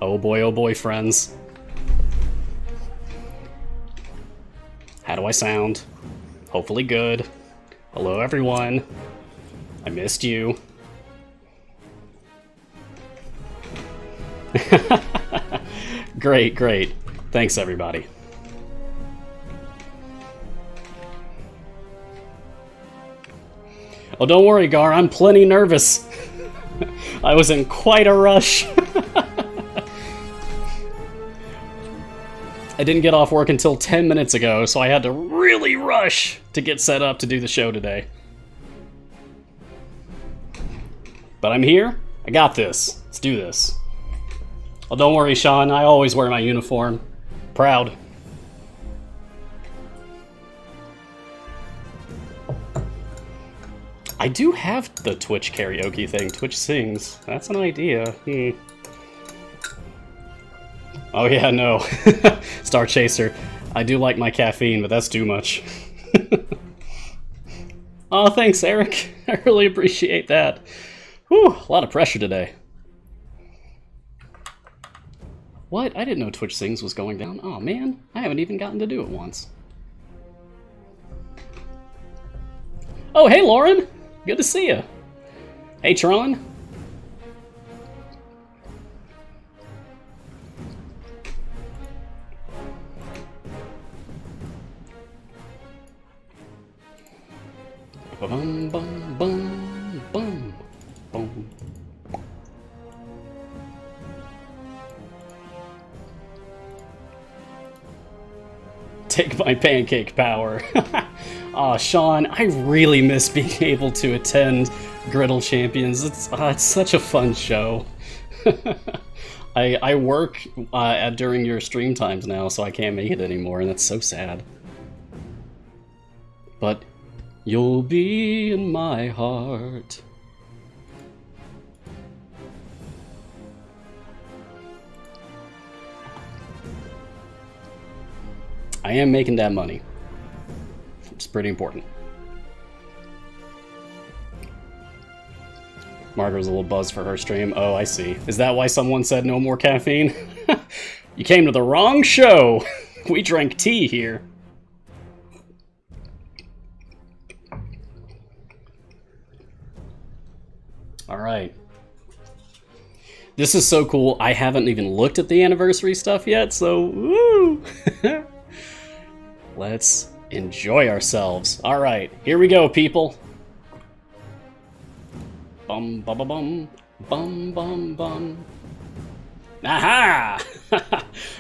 Oh boy, friends. How do I sound? Hopefully good. Hello, everyone. I missed you. Great, great. Thanks, everybody. Oh, don't worry, Gar. I'm plenty nervous. I was in quite a rush. I didn't get off work until 10 minutes ago, so I had to really rush to get set up to do the show today. But I'm here. I got this. Let's do this. Oh, don't worry, Sean. I always wear my uniform. Proud. I do have the Twitch karaoke thing. Twitch sings. That's an idea. Oh yeah, no. Star Chaser. I do like my caffeine, but that's too much. Oh, thanks, Eric. I really appreciate that. Whew, a lot of pressure today. What? I didn't know Twitch Sings was going down. Oh man, I haven't even gotten to do it once. Oh, hey Lauren! Good to see you. Hey Tron. Bum bum bum bum bum. Take my pancake power. Aw, Sean, I really miss being able to attend Griddle Champions. It's such a fun show. I work during your stream times now, so I can't make it anymore, and that's so sad. But you'll be in my heart. I am making that money. It's pretty important. Margaret's a little buzzed for her stream. Oh, I see. Is that why someone said no more caffeine? You came to the wrong show. We drank tea here. All right. This is so cool. I haven't even looked at the anniversary stuff yet, so woo! Let's enjoy ourselves. All right, here we go, people. Bum bum bum bum bum bum bum. Aha!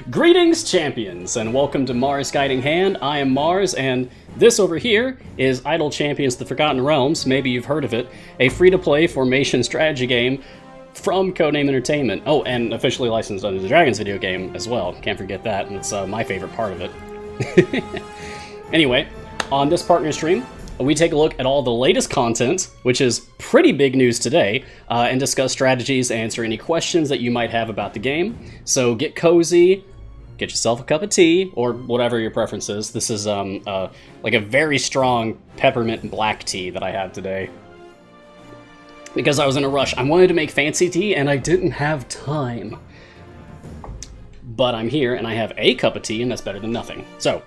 Greetings, champions, and welcome to Mars Guiding Hand. I am Mars, and this over here is Untitled Champions: The Forgotten Realms. Maybe you've heard of it. A free-to-play formation strategy game from Codename Entertainment. Oh, and officially licensed under the Dragons video game as well. Can't forget that, and it's my favorite part of it. Anyway, on this partner stream, we take a look at all the latest content, which is pretty big news today, and discuss strategies, answer any questions that you might have about the game. So get cozy, get yourself a cup of tea, or whatever your preference is. This is like a very strong peppermint black tea that I have today. Because I was in a rush. I wanted to make fancy tea, and I didn't have time. But I'm here, and I have a cup of tea, and that's better than nothing. So,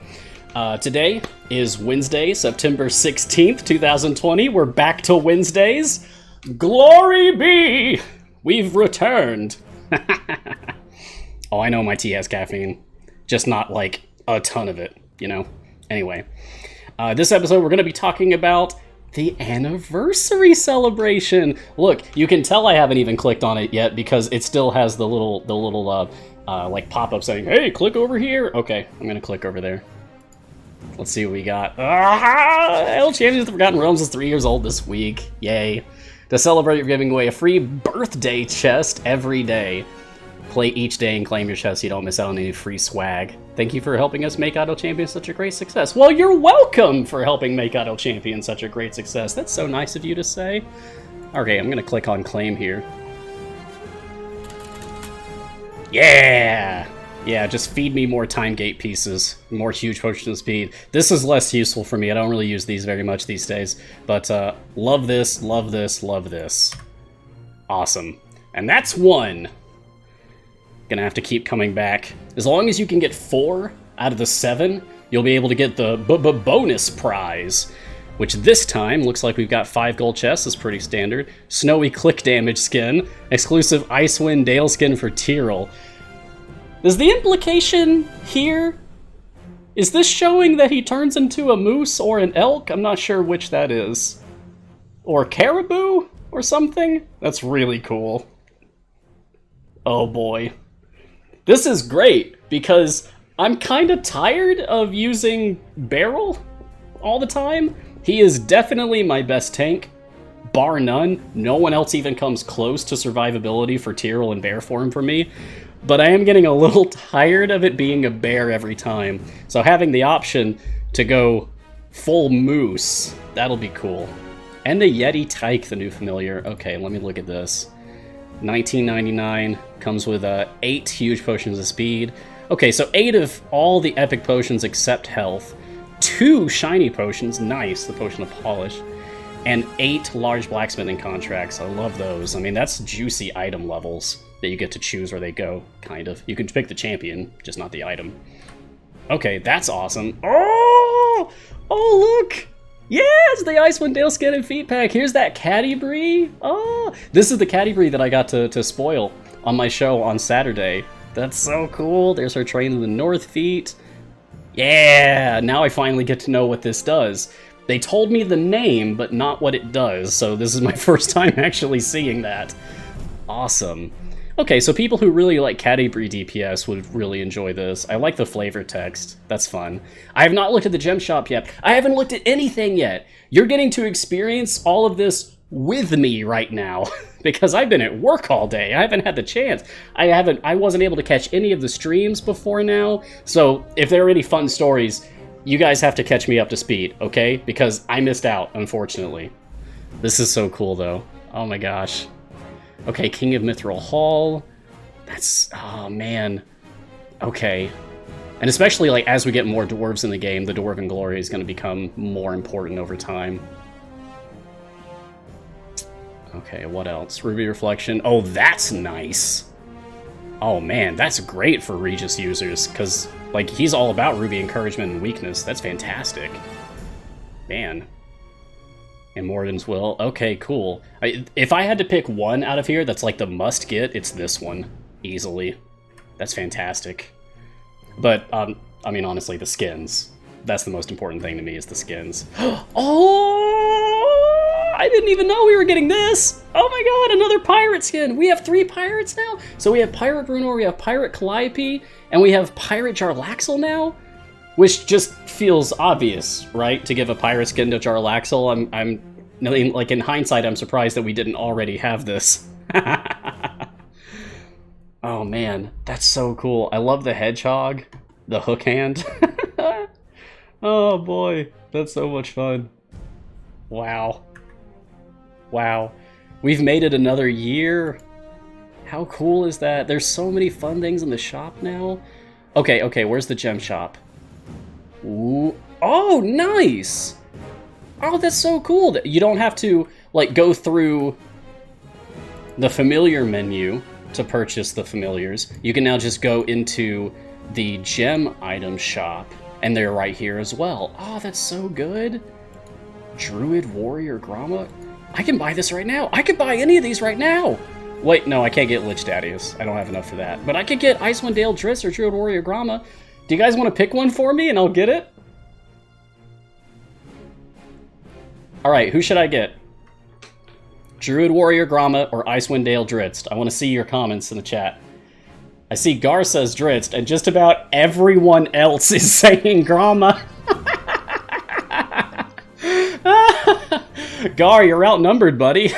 today is Wednesday, September 16th, 2020. We're back to Wednesdays. Glory be! We've returned. Oh, I know my tea has caffeine. Just not, like, a ton of it, you know? Anyway, this episode we're going to be talking about the anniversary celebration. Look, you can tell I haven't even clicked on it yet because it still has the little like pop-up saying, hey, click over here. Okay, I'm gonna click over there. Let's see what we got. Untitled Champions: The Forgotten Realms is 3 years old this week. Yay. To celebrate, you're giving away a free birthday chest every day. Play each day and claim your chest so you don't miss out on any free swag. Thank you for helping us make Untitled Champions such a great success. Well, you're welcome for helping make Untitled Champions such a great success. That's so nice of you to say. Okay, I'm gonna click on claim here. Yeah! Yeah, just feed me more time gate pieces, more huge potion speed. This is less useful for me. I don't really use these very much these days. But love this, love this, love this. Awesome. And that's one. Gonna have to keep coming back. As long as you can get 4 out of the 7, you'll be able to get the bonus prize, which this time looks like we've got 5 gold chests. Is pretty standard. Snowy click damage skin, exclusive Icewind Dale skin for Tyrell. Is the implication here? Is this showing that he turns into a moose or an elk? I'm not sure which that is. Or caribou or something? That's really cool. Oh boy. This is great because I'm kind of tired of using Barrel all the time. He is definitely my best tank, bar none. No one else even comes close to survivability for Tyrell in bear form for me. But I am getting a little tired of it being a bear every time. So having the option to go full moose, that'll be cool. And the Yeti Tyke, the new familiar. Okay, let me look at this. $19.99, comes with 8 huge potions of speed. Okay, so 8 of all the epic potions except health. 2 shiny potions, nice, the potion of polish. And 8 large blacksmithing contracts, I love those. I mean, that's juicy item levels that you get to choose where they go, kind of. You can pick the champion, just not the item. Okay, that's awesome. Oh! Oh, look! Yes, the Icewind Dale skin and feet pack. Here's that Cadibri. Oh, this is the Cadibri that I got to spoil on my show on Saturday. That's so cool. There's her Train in the North feet. Yeah, now I finally get to know what this does. They told me the name, but not what it does, so this is my first time actually seeing that. Awesome. Okay, so people who really like Cadibri DPS would really enjoy this. I like the flavor text. That's fun. I have not looked at the gem shop yet. I haven't looked at anything yet. You're getting to experience all of this with me right now because I've been at work all day. I haven't had the chance. I wasn't able to catch any of the streams before now. So if there are any fun stories, you guys have to catch me up to speed, okay? Because I missed out, unfortunately. This is so cool though. Oh my gosh. Okay, King of Mithril Hall. That's, oh man. Okay. And especially like as we get more dwarves in the game, the Dwarven Glory is going to become more important over time. Okay, what else? Ruby Reflection. Oh, that's nice. Oh man, that's great for Regis users, because like he's all about Ruby Encouragement and Weakness. That's fantastic. Man. And Morden's Will. Okay, cool. If I had to pick one out of here that's like the must get, it's this one. Easily. That's fantastic. But, I mean, honestly, the skins. That's the most important thing to me, is the skins. Oh! I didn't even know we were getting this! Oh my god, another pirate skin! We have 3 pirates now? So we have Pirate Brunor, we have Pirate Calliope, and we have Pirate Jarlaxle now? Which just feels obvious, right? To give a pirate skin to Jarlaxle. I'm like in hindsight, I'm surprised that we didn't already have this. Oh man, that's so cool. I love the hedgehog, the hook hand. Oh boy, that's so much fun. Wow. Wow. We've made it another year. How cool is that? There's so many fun things in the shop now. Okay, where's the gem shop? Ooh. Oh, nice! Oh, that's so cool. You don't have to, like, go through the familiar menu to purchase the familiars. You can now just go into the gem item shop, and they're right here as well. Oh, that's so good. Druid Warrior Gromma. I can buy this right now. I could buy any of these right now. Wait, no, I can't get Lich Dadius. I don't have enough for that. But I could get Icewind Dale Drizzt or Druid Warrior Gromma. Do you guys want to pick one for me and I'll get it? Alright, who should I get? Druid Warrior Gromma or Icewind Dale Drizzt? I want to see your comments in the chat. I see Gar says Drizzt, and just about everyone else is saying Gromma. Gar, you're outnumbered, buddy.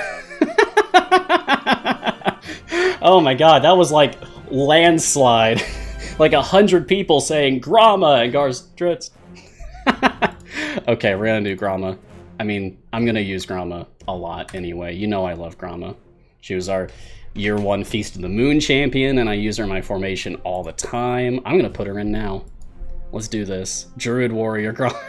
Oh my god, that was like landslide. Like 100 people saying Gromma and Gar's Drizzt. Okay, we're gonna do Gromma. I mean, I'm gonna use Gromma a lot anyway. You know I love Gromma. She was our Year 1 Feast of the Moon champion, and I use her in my formation all the time. I'm gonna put her in now. Let's do this. Druid Warrior Gromma.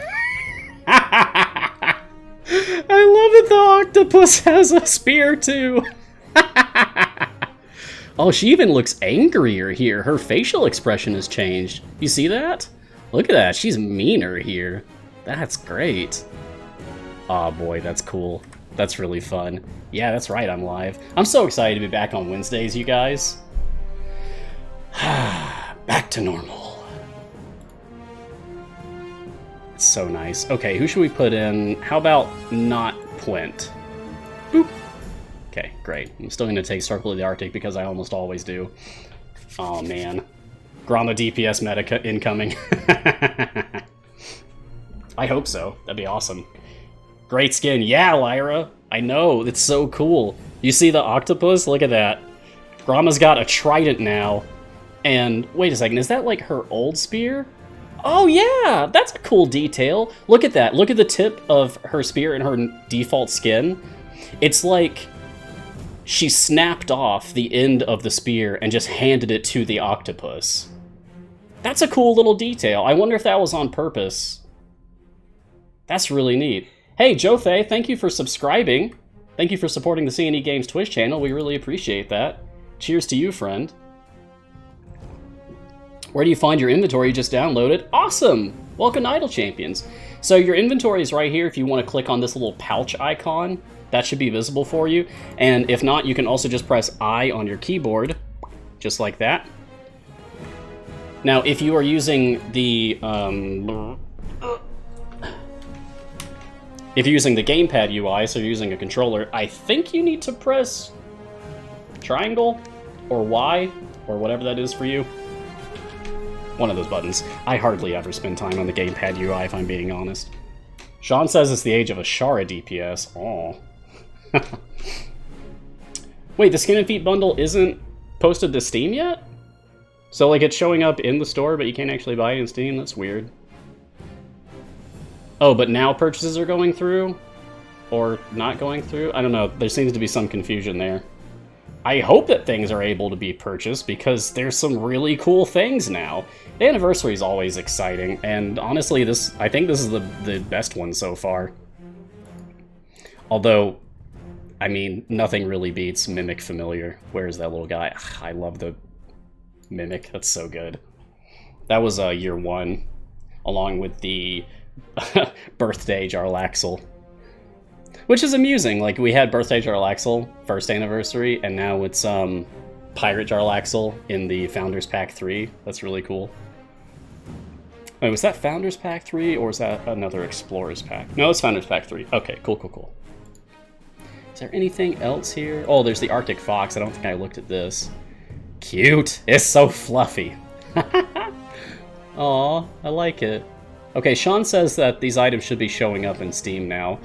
I love that the octopus has a spear too. Oh, she even looks angrier here. Her facial expression has changed. You see that? Look at that. She's meaner here. That's great. Oh boy, that's cool. That's really fun. Yeah, that's right, I'm live. I'm so excited to be back on Wednesdays, you guys. Back to normal. It's so nice. Okay, who should we put in? How about not Puent? Boop. Okay, great. I'm still going to take Circle of the Arctic because I almost always do. Oh man. Gromma DPS meta incoming. I hope so. That'd be awesome. Great skin. Yeah, Lyra. I know. It's so cool. You see the octopus? Look at that. Gromma's got a trident now. And wait a second. Is that like her old spear? Oh yeah, that's a cool detail. Look at that. Look at the tip of her spear and her default skin. It's like she snapped off the end of the spear and just handed it to the octopus. That's a cool little detail. I wonder if that was on purpose. That's really neat. Hey, Joe Fay, thank you for subscribing. Thank you for supporting the C&E Games Twitch channel. We really appreciate that. Cheers to you, friend. Where do you find your inventory? You just downloaded? Awesome! Welcome to Untitled Champions. So your inventory is right here if you want to click on this little pouch icon. That should be visible for you. And if not, you can also just press I on your keyboard, just like that. Now, if you are using the gamepad UI, so you're using a controller, I think you need to press triangle or Y or whatever that is for you. One of those buttons. I hardly ever spend time on the gamepad UI, if I'm being honest. Sean says it's the age of Ashara DPS. Aw. Wait, the Skin and Feet bundle isn't posted to Steam yet? So, like, it's showing up in the store, but you can't actually buy it in Steam? That's weird. Oh, but now purchases are going through? Or not going through? I don't know. There seems to be some confusion there. I hope that things are able to be purchased, because there's some really cool things now. The anniversary is always exciting, and honestly, I think this is the best one so far. Although, I mean, nothing really beats Mimic Familiar. Where's that little guy? I love the Mimic. That's so good. That was year one, along with the birthday Jarlaxle. Which is amusing. Like, we had birthday Jarlaxle, first anniversary, and now it's Pirate Jarlaxle in the Founders Pack 3. That's really cool. Wait, was that Founders Pack 3, or is that another Explorers Pack? No, it's Founders Pack 3. Okay, cool, cool, cool. Is there anything else here? Oh, there's the Arctic Fox. I don't think I looked at this. Cute. It's so fluffy. Aw, I like it. Okay, Sean says that these items should be showing up in Steam now.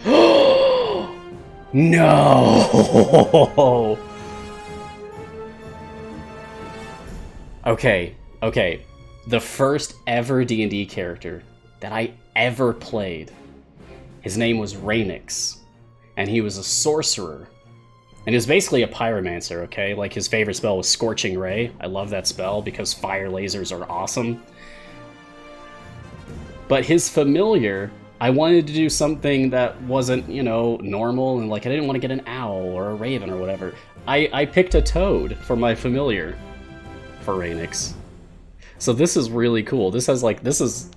No! Okay. The first ever D&D character that I ever played, his name was Redux, and he was a sorcerer. And he was basically a pyromancer, okay? Like, his favorite spell was Scorching Ray. I love that spell because fire lasers are awesome. But his familiar, I wanted to do something that wasn't, you know, normal, and like I didn't want to get an owl or a raven or whatever. I picked a toad for my familiar for Redux. So this is really cool. This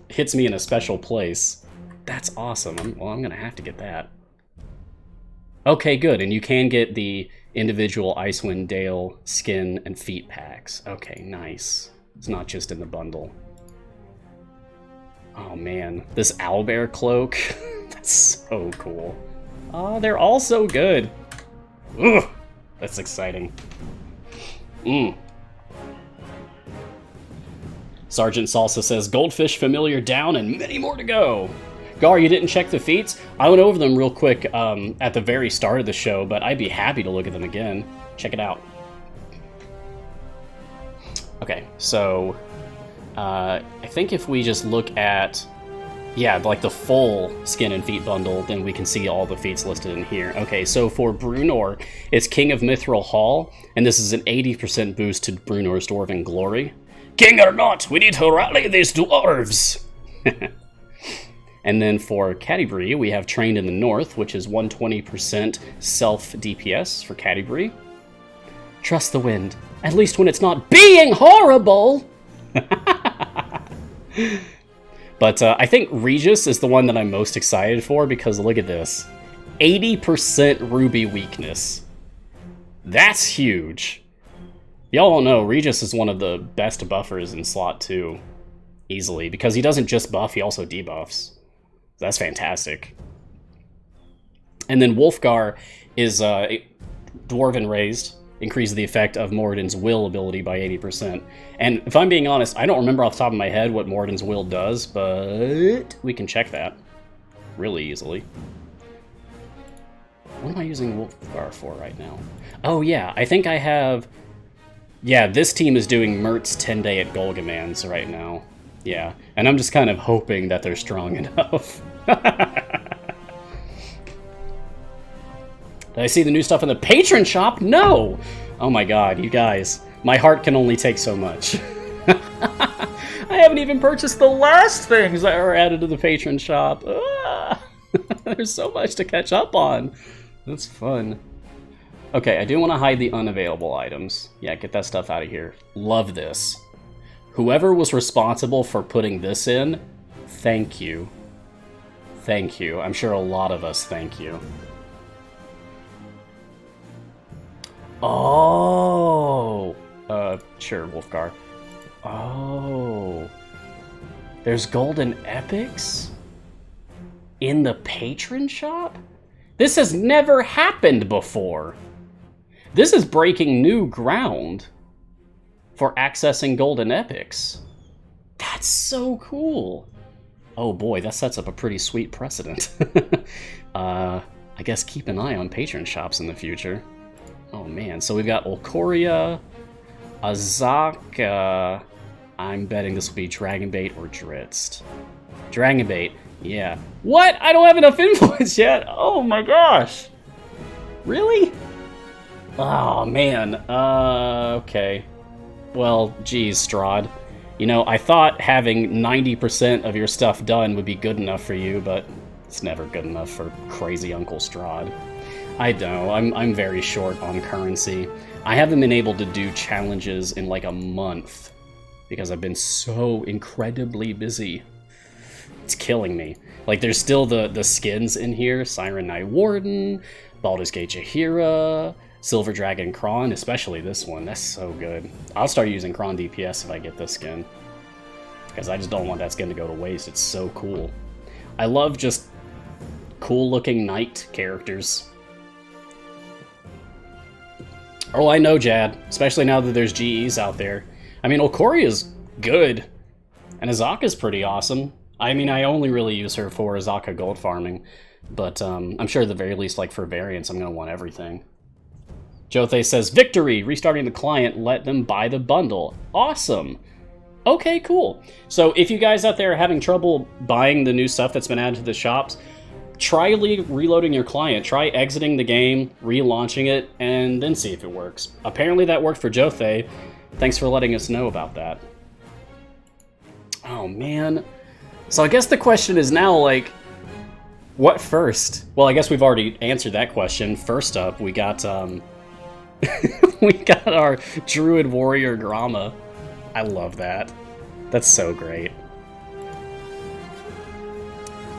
hits me in a special place. That's awesome. I'm gonna have to get that. Okay, good, and you can get the individual Icewind Dale skin and feet packs. Okay, nice. It's not just in the bundle. Oh man, this owlbear cloak, that's so cool. Oh, they're all so good. Ugh, that's exciting. Sergeant Salsa says, Goldfish familiar down and many more to go. Gar, you didn't check the feats? I went over them real quick at the very start of the show, but I'd be happy to look at them again. Check it out. Okay, so I think if we just look at, yeah, like the full skin and feet bundle, then we can see all the feats listed in here. Okay, so for Brunor, it's King of Mithril Hall, and this is an 80% boost to Brunor's Dwarven Glory. King or not, we need to rally these dwarves! And then for Catti-brie, we have Trained in the North, which is 120% self-DPS for Catti-brie. Trust the wind. At least when it's not being horrible! But I think Regis is the one that I'm most excited for because look at this. 80% Ruby weakness. That's huge. Y'all don't know, Regis is one of the best buffers in slot 2. Easily. Because he doesn't just buff, he also debuffs. That's fantastic. And then Wolfgar is Dwarven Raised. Increases the effect of Moradin's Will ability by 80%. And if I'm being honest, I don't remember off the top of my head what Moradin's Will does, but we can check that really easily. What am I using Wolfgar for right now? Oh yeah, I think I have... Yeah, this team is doing Mert's 10-day at Golgamans right now. Yeah, and I'm just kind of hoping that they're strong enough. Did I see the new stuff in the Patron shop? No! Oh my god, you guys. My heart can only take so much. I haven't even purchased the last things that were added to the Patron shop. There's so much to catch up on. That's fun. Okay, I do want to hide the unavailable items. Yeah, get that stuff out of here. Love this. Whoever was responsible for putting this in, thank you. Thank you. I'm sure a lot of us thank you. Oh! Sure, Wolfgar. Oh. There's golden epics? In the Patron shop? This has never happened before. This is breaking new ground for accessing golden epics. That's so cool. Oh boy, that sets up a pretty sweet precedent. I guess keep an eye on Patron shops in the future. Oh man, so we've got Olkoria, Azaka. I'm betting this will be Dragonbait or Dritzt. Dragonbait, yeah. What? I don't have enough influence yet? Oh my gosh. Really? Oh man, okay. Well, geez, Strahd. You know, I thought having 90% of your stuff done would be good enough for you, but it's never good enough for crazy Uncle Strahd. I know, I'm very short on currency. I haven't been able to do challenges in like a month because I've been so incredibly busy. It's killing me. Like, there's still the skins in here. Siren Night Warden, Baldur's Gate Jaheira, Silver Dragon Kron, especially this one. That's so good. I'll start using Kron DPS if I get this skin. Because I just don't want that skin to go to waste. It's so cool. I love just cool-looking knight characters. Oh, I know, Jad. Especially now that there's GEs out there. I mean, Olkoria's good. And Azaka's pretty awesome. I mean, I only really use her for Azaka gold farming. But I'm sure at the very least, like for variants, I'm going to want everything. Jothe says, Victory! Restarting the client, let them buy the bundle. Awesome! Okay, cool. So if you guys out there are having trouble buying the new stuff that's been added to the shops, try reloading your client. Try exiting the game, relaunching it, and then see if it works. Apparently that worked for Jothe. Thanks for letting us know about that. Oh, man. So I guess the question is now, like, what first? Well, I guess we've already answered that question. First up, we got, we got our Druid Warrior Grama. I love that. That's so great.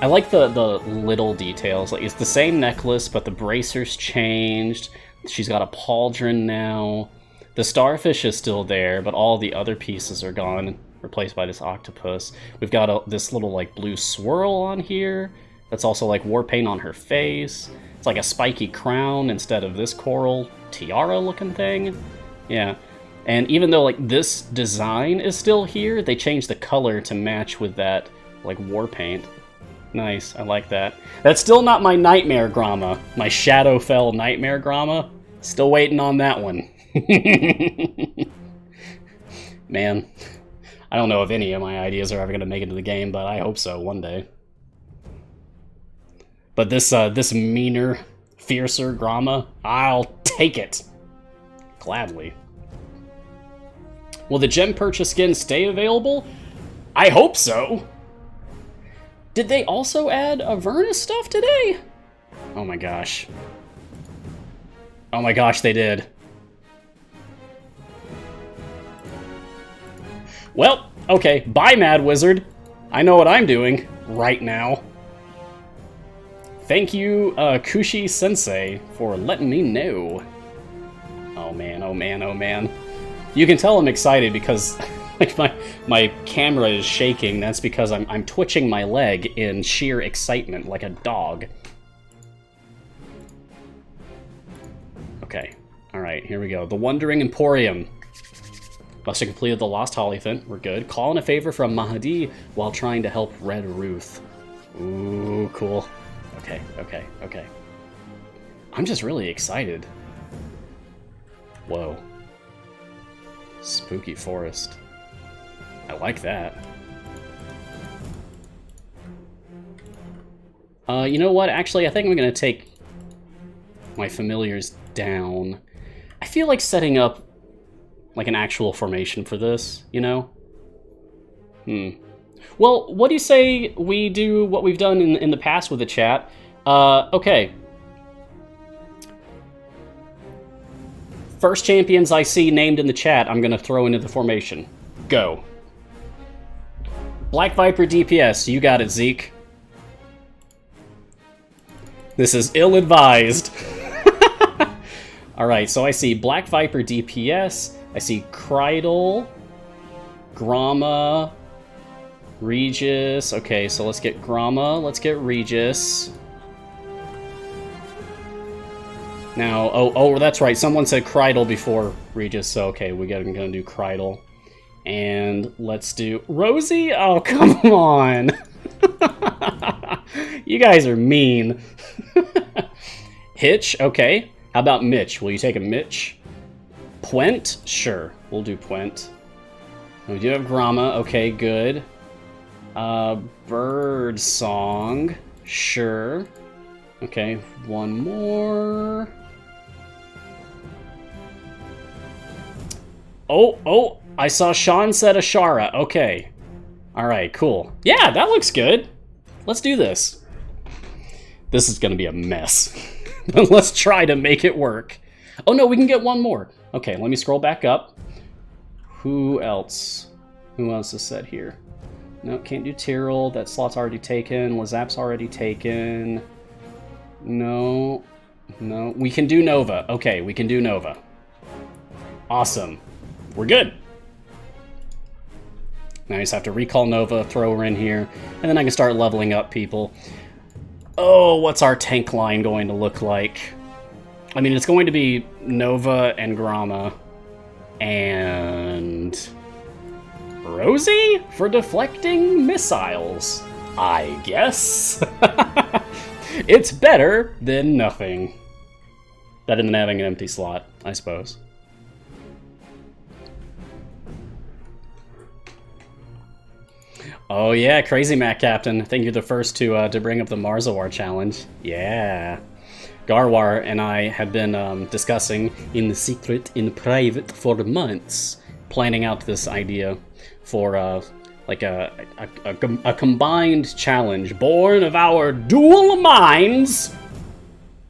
I like the little details. Like, it's the same necklace, but the bracer's changed. She's got a pauldron now. The starfish is still there, but all the other pieces are gone, replaced by this octopus. We've got this little, like, blue swirl on here. That's also, like, war paint on her face. It's like a spiky crown instead of this coral tiara-looking thing. Yeah. And even though, like, this design is still here, they changed the color to match with that, like, war paint. Nice, I like that. That's still not my Nightmare Grama. My Shadowfell Nightmare Grama. Still waiting on that one. Man, I don't know if any of my ideas are ever going to make it to the game, but I hope so one day. But this meaner, fiercer Grama, I'll take it. Gladly. Will the gem purchase skin stay available? I hope so. Did they also add Avernus stuff today? Oh my gosh. Oh my gosh, they did. Well, okay, bye, Mad Wizard. I know what I'm doing right now. Thank you, Kushi Sensei, for letting me know. Oh man, oh man, oh man. You can tell I'm excited because like my camera is shaking. That's because I'm twitching my leg in sheer excitement like a dog. Okay, alright, here we go. The Wandering Emporium. Must have completed the Lost Hollyphant. We're good. Call in a favor from Mahdi while trying to help Red Ruth. Ooh, cool. Okay, okay, okay. I'm just really excited. Whoa. Spooky forest. I like that. You know what? Actually, I think I'm gonna take my familiars down. I feel like setting up like an actual formation for this, you know? Well, what do you say we do what we've done in the past with the chat? Okay. First champions I see named in the chat, I'm gonna throw into the formation. Go. Black Viper DPS, you got it, Zeke. This is ill-advised. Alright, so I see Black Viper DPS, I see Krydle, Gromma, Regis. Okay, so let's get Gromma, let's get Regis. Now, oh, that's right, someone said Krydle before Regis, so okay, I'm gonna do Krydle. And let's do Rosie? Oh, come on! You guys are mean. Hitch, okay. How about Mitch? Will you take a Mitch? Puent? Sure, we'll do Puent. We do have Gromma, okay, good. Bird Song, sure. Okay, one more. Oh, I saw Sean said Ashara, okay. Alright, cool. Yeah, that looks good. Let's do this. This is gonna be a mess. Let's try to make it work. Oh no, we can get one more. Okay, let me scroll back up. Who else? Who else is set here? No, can't do Tyrrell. That slot's already taken. Lazap's already taken. No. No. We can do Nova. Okay, we can do Nova. Awesome. We're good. Now I just have to recall Nova, throw her in here, and then I can start leveling up people. Oh, what's our tank line going to look like? I mean, it's going to be Nova and Gromma and Rosie for deflecting missiles, I guess. It's better than nothing. Better than having an empty slot, I suppose. Oh yeah, Crazy Mac Captain. I think you're the first to bring up the Marzawar challenge. Yeah. Garwar and I have been discussing in secret, in private, for months, planning out this idea for like a combined challenge born of our dual minds.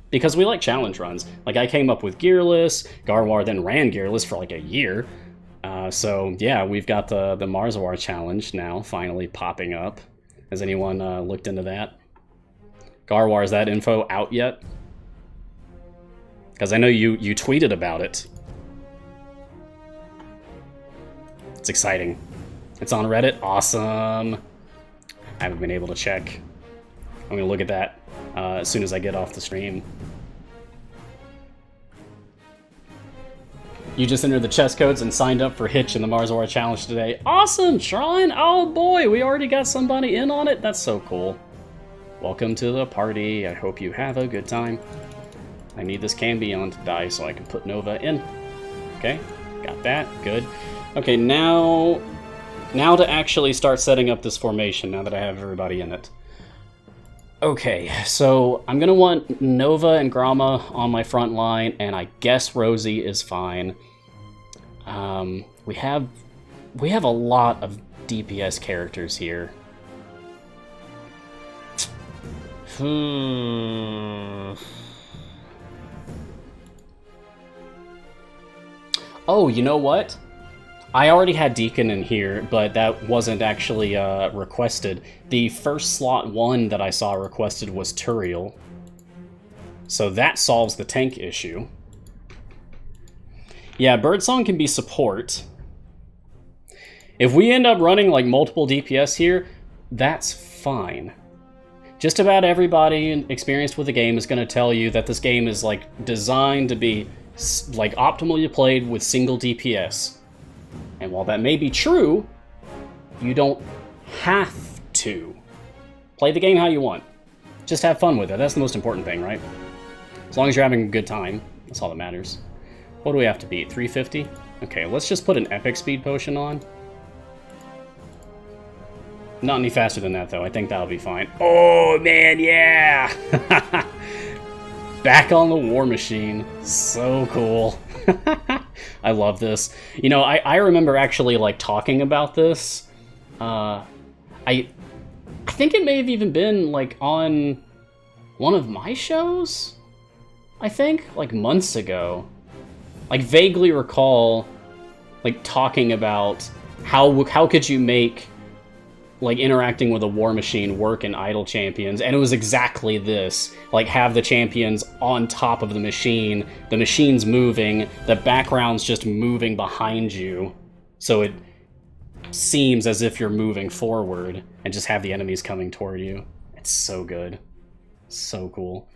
Because we like challenge runs. Like, I came up with Gearless, Garwar then ran Gearless for like a year. So yeah, we've got the Marzawar challenge now finally popping up. Has anyone looked into that? Garwar, is that info out yet? Because I know you tweeted about it. It's exciting. It's on Reddit? Awesome. I haven't been able to check. I'm gonna look at that as soon as I get off the stream. You just entered the chess codes and signed up for Hitch in the Marzawar challenge today. Awesome, Shrine! Oh boy, we already got somebody in on it? That's so cool. Welcome to the party. I hope you have a good time. I need this Cambion to die so I can put Nova in. Okay, got that, good. Okay, now to actually start setting up this formation, now that I have everybody in it. Okay, so I'm gonna want Nova and Gromma on my front line, and I guess Rosie is fine. We have a lot of DPS characters here. Oh, you know what? I already had Deacon in here, but that wasn't actually requested. The first slot 1 that I saw requested was Turiel. So that solves the tank issue. Yeah, Birdsong can be support. If we end up running like multiple DPS here, that's fine. Just about everybody experienced with the game is going to tell you that this game is like designed to be like optimally played with single DPS. And while that may be true, you don't have to. Play the game how you want. Just have fun with it. That's the most important thing, right? As long as you're having a good time, that's all that matters. What do we have to beat? 350? Okay, let's just put an epic speed potion on. Not any faster than that, though. I think that'll be fine. Oh, man, yeah! Back on the War Machine. So cool. I love this. You know, I remember actually, like, talking about this. I think it may have even been, like, on one of my shows? I think? Like, months ago. Like, vaguely recall, like, talking about how could you make, like, interacting with a War Machine work in Idle Champions, and it was exactly this. Like, have the champions on top of the machine's moving, the background's just moving behind you, so it seems as if you're moving forward, and just have the enemies coming toward you. It's so good. So cool.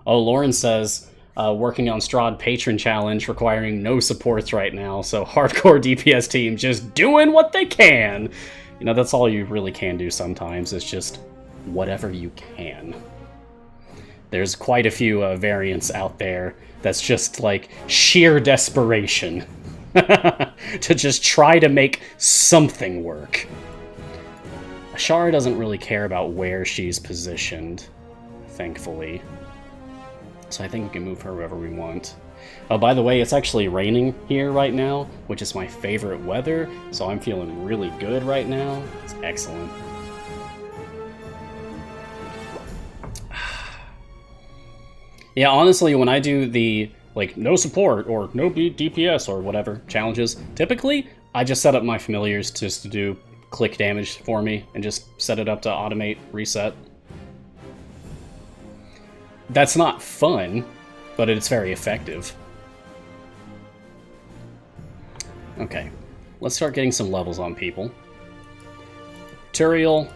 Oh, Lauren says, working on Strahd Patron Challenge, requiring no supports right now, so hardcore DPS team just doing what they can. You know, that's all you really can do sometimes, is just whatever you can. There's quite a few variants out there that's just like sheer desperation to just try to make something work. Ashara doesn't really care about where she's positioned, thankfully. So I think we can move her wherever we want. Oh, by the way, it's actually raining here right now, which is my favorite weather, so I'm feeling really good right now. It's excellent. Yeah, honestly, when I do the, like, no support or no DPS or whatever challenges, typically, I just set up my familiars just to do click damage for me and just set it up to automate reset. That's not fun, but it's very effective. Okay, let's start getting some levels on people. Turiel,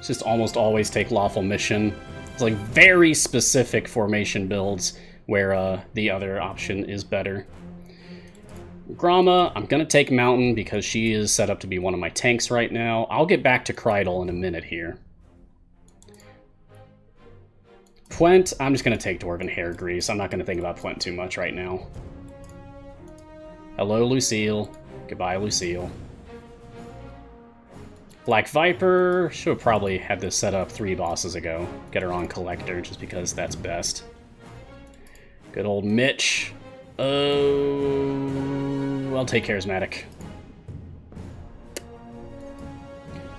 just almost always take Lawful Mission. It's like very specific formation builds where the other option is better. Gromma, I'm gonna take Mountain because she is set up to be one of my tanks right now. I'll get back to Krydal in a minute here. Pwent, I'm just going to take Dwarven Hair Grease. I'm not going to think about Pwent too much right now. Hello, Lucille. Goodbye, Lucille. Black Viper, should have probably had this set up 3 bosses ago. Get her on Collector, just because that's best. Good old Mitch. Oh, I'll take Charismatic.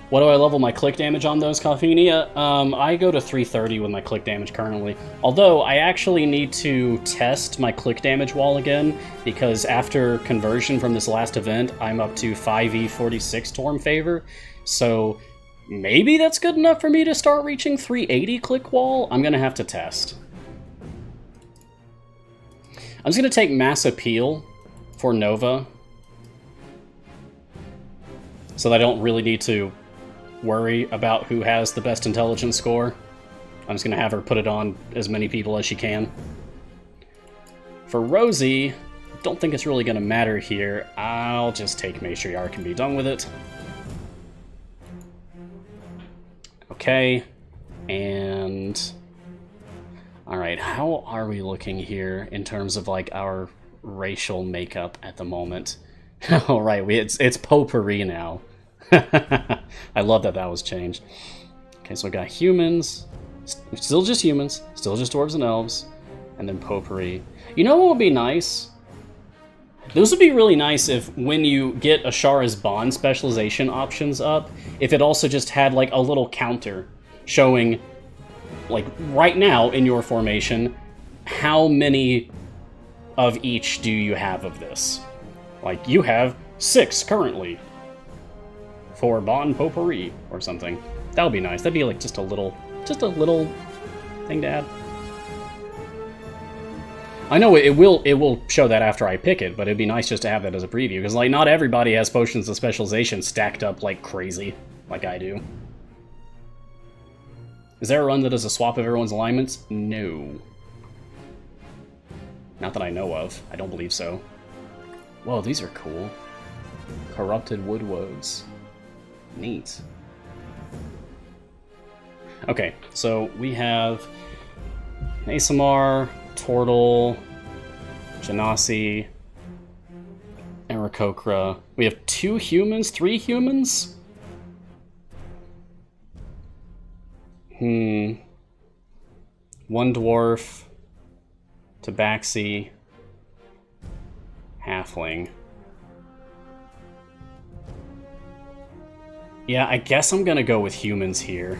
What do I level my click damage on those, Coffeenia? I go to 330 with my click damage currently. Although, I actually need to test my click damage wall again, because after conversion from this last event, I'm up to 5e46 Torm Favor. So, maybe that's good enough for me to start reaching 380 click wall? I'm gonna have to test. I'm just gonna take Mass Appeal for Nova, so that I don't really need to worry about who has the best intelligence score. I'm just going to have her put it on as many people as she can. For Rosie, don't think it's really going to matter here. I'll just take Matriarch and be done with it. Okay, and... Alright, how are we looking here in terms of, like, our racial makeup at the moment? Alright, it's potpourri now. I love that was changed. Okay, so we got humans, still just humans, still just dwarves and elves, and then potpourri. You know what would be nice? Those would be really nice if, when you get Ashara's bond specialization options up, if it also just had, like, a little counter showing, like, right now in your formation, how many of each do you have of this? Like, you have 6 currently. For Bon Potpourri or something. That would be nice. That'd be like just a little thing to add. I know it will show that after I pick it, but it'd be nice just to have that as a preview, because like not everybody has potions of specialization stacked up like crazy, like I do. Is there a run that does a swap of everyone's alignments? No. Not that I know of. I don't believe so. Whoa, these are cool. Corrupted Woodwoods. Neat. Okay, so we have Asamar, Tortle, Genasi, Aarakocra. We have 2 humans? 3 humans? One dwarf, Tabaxi, halfling. Yeah, I guess I'm gonna go with humans here.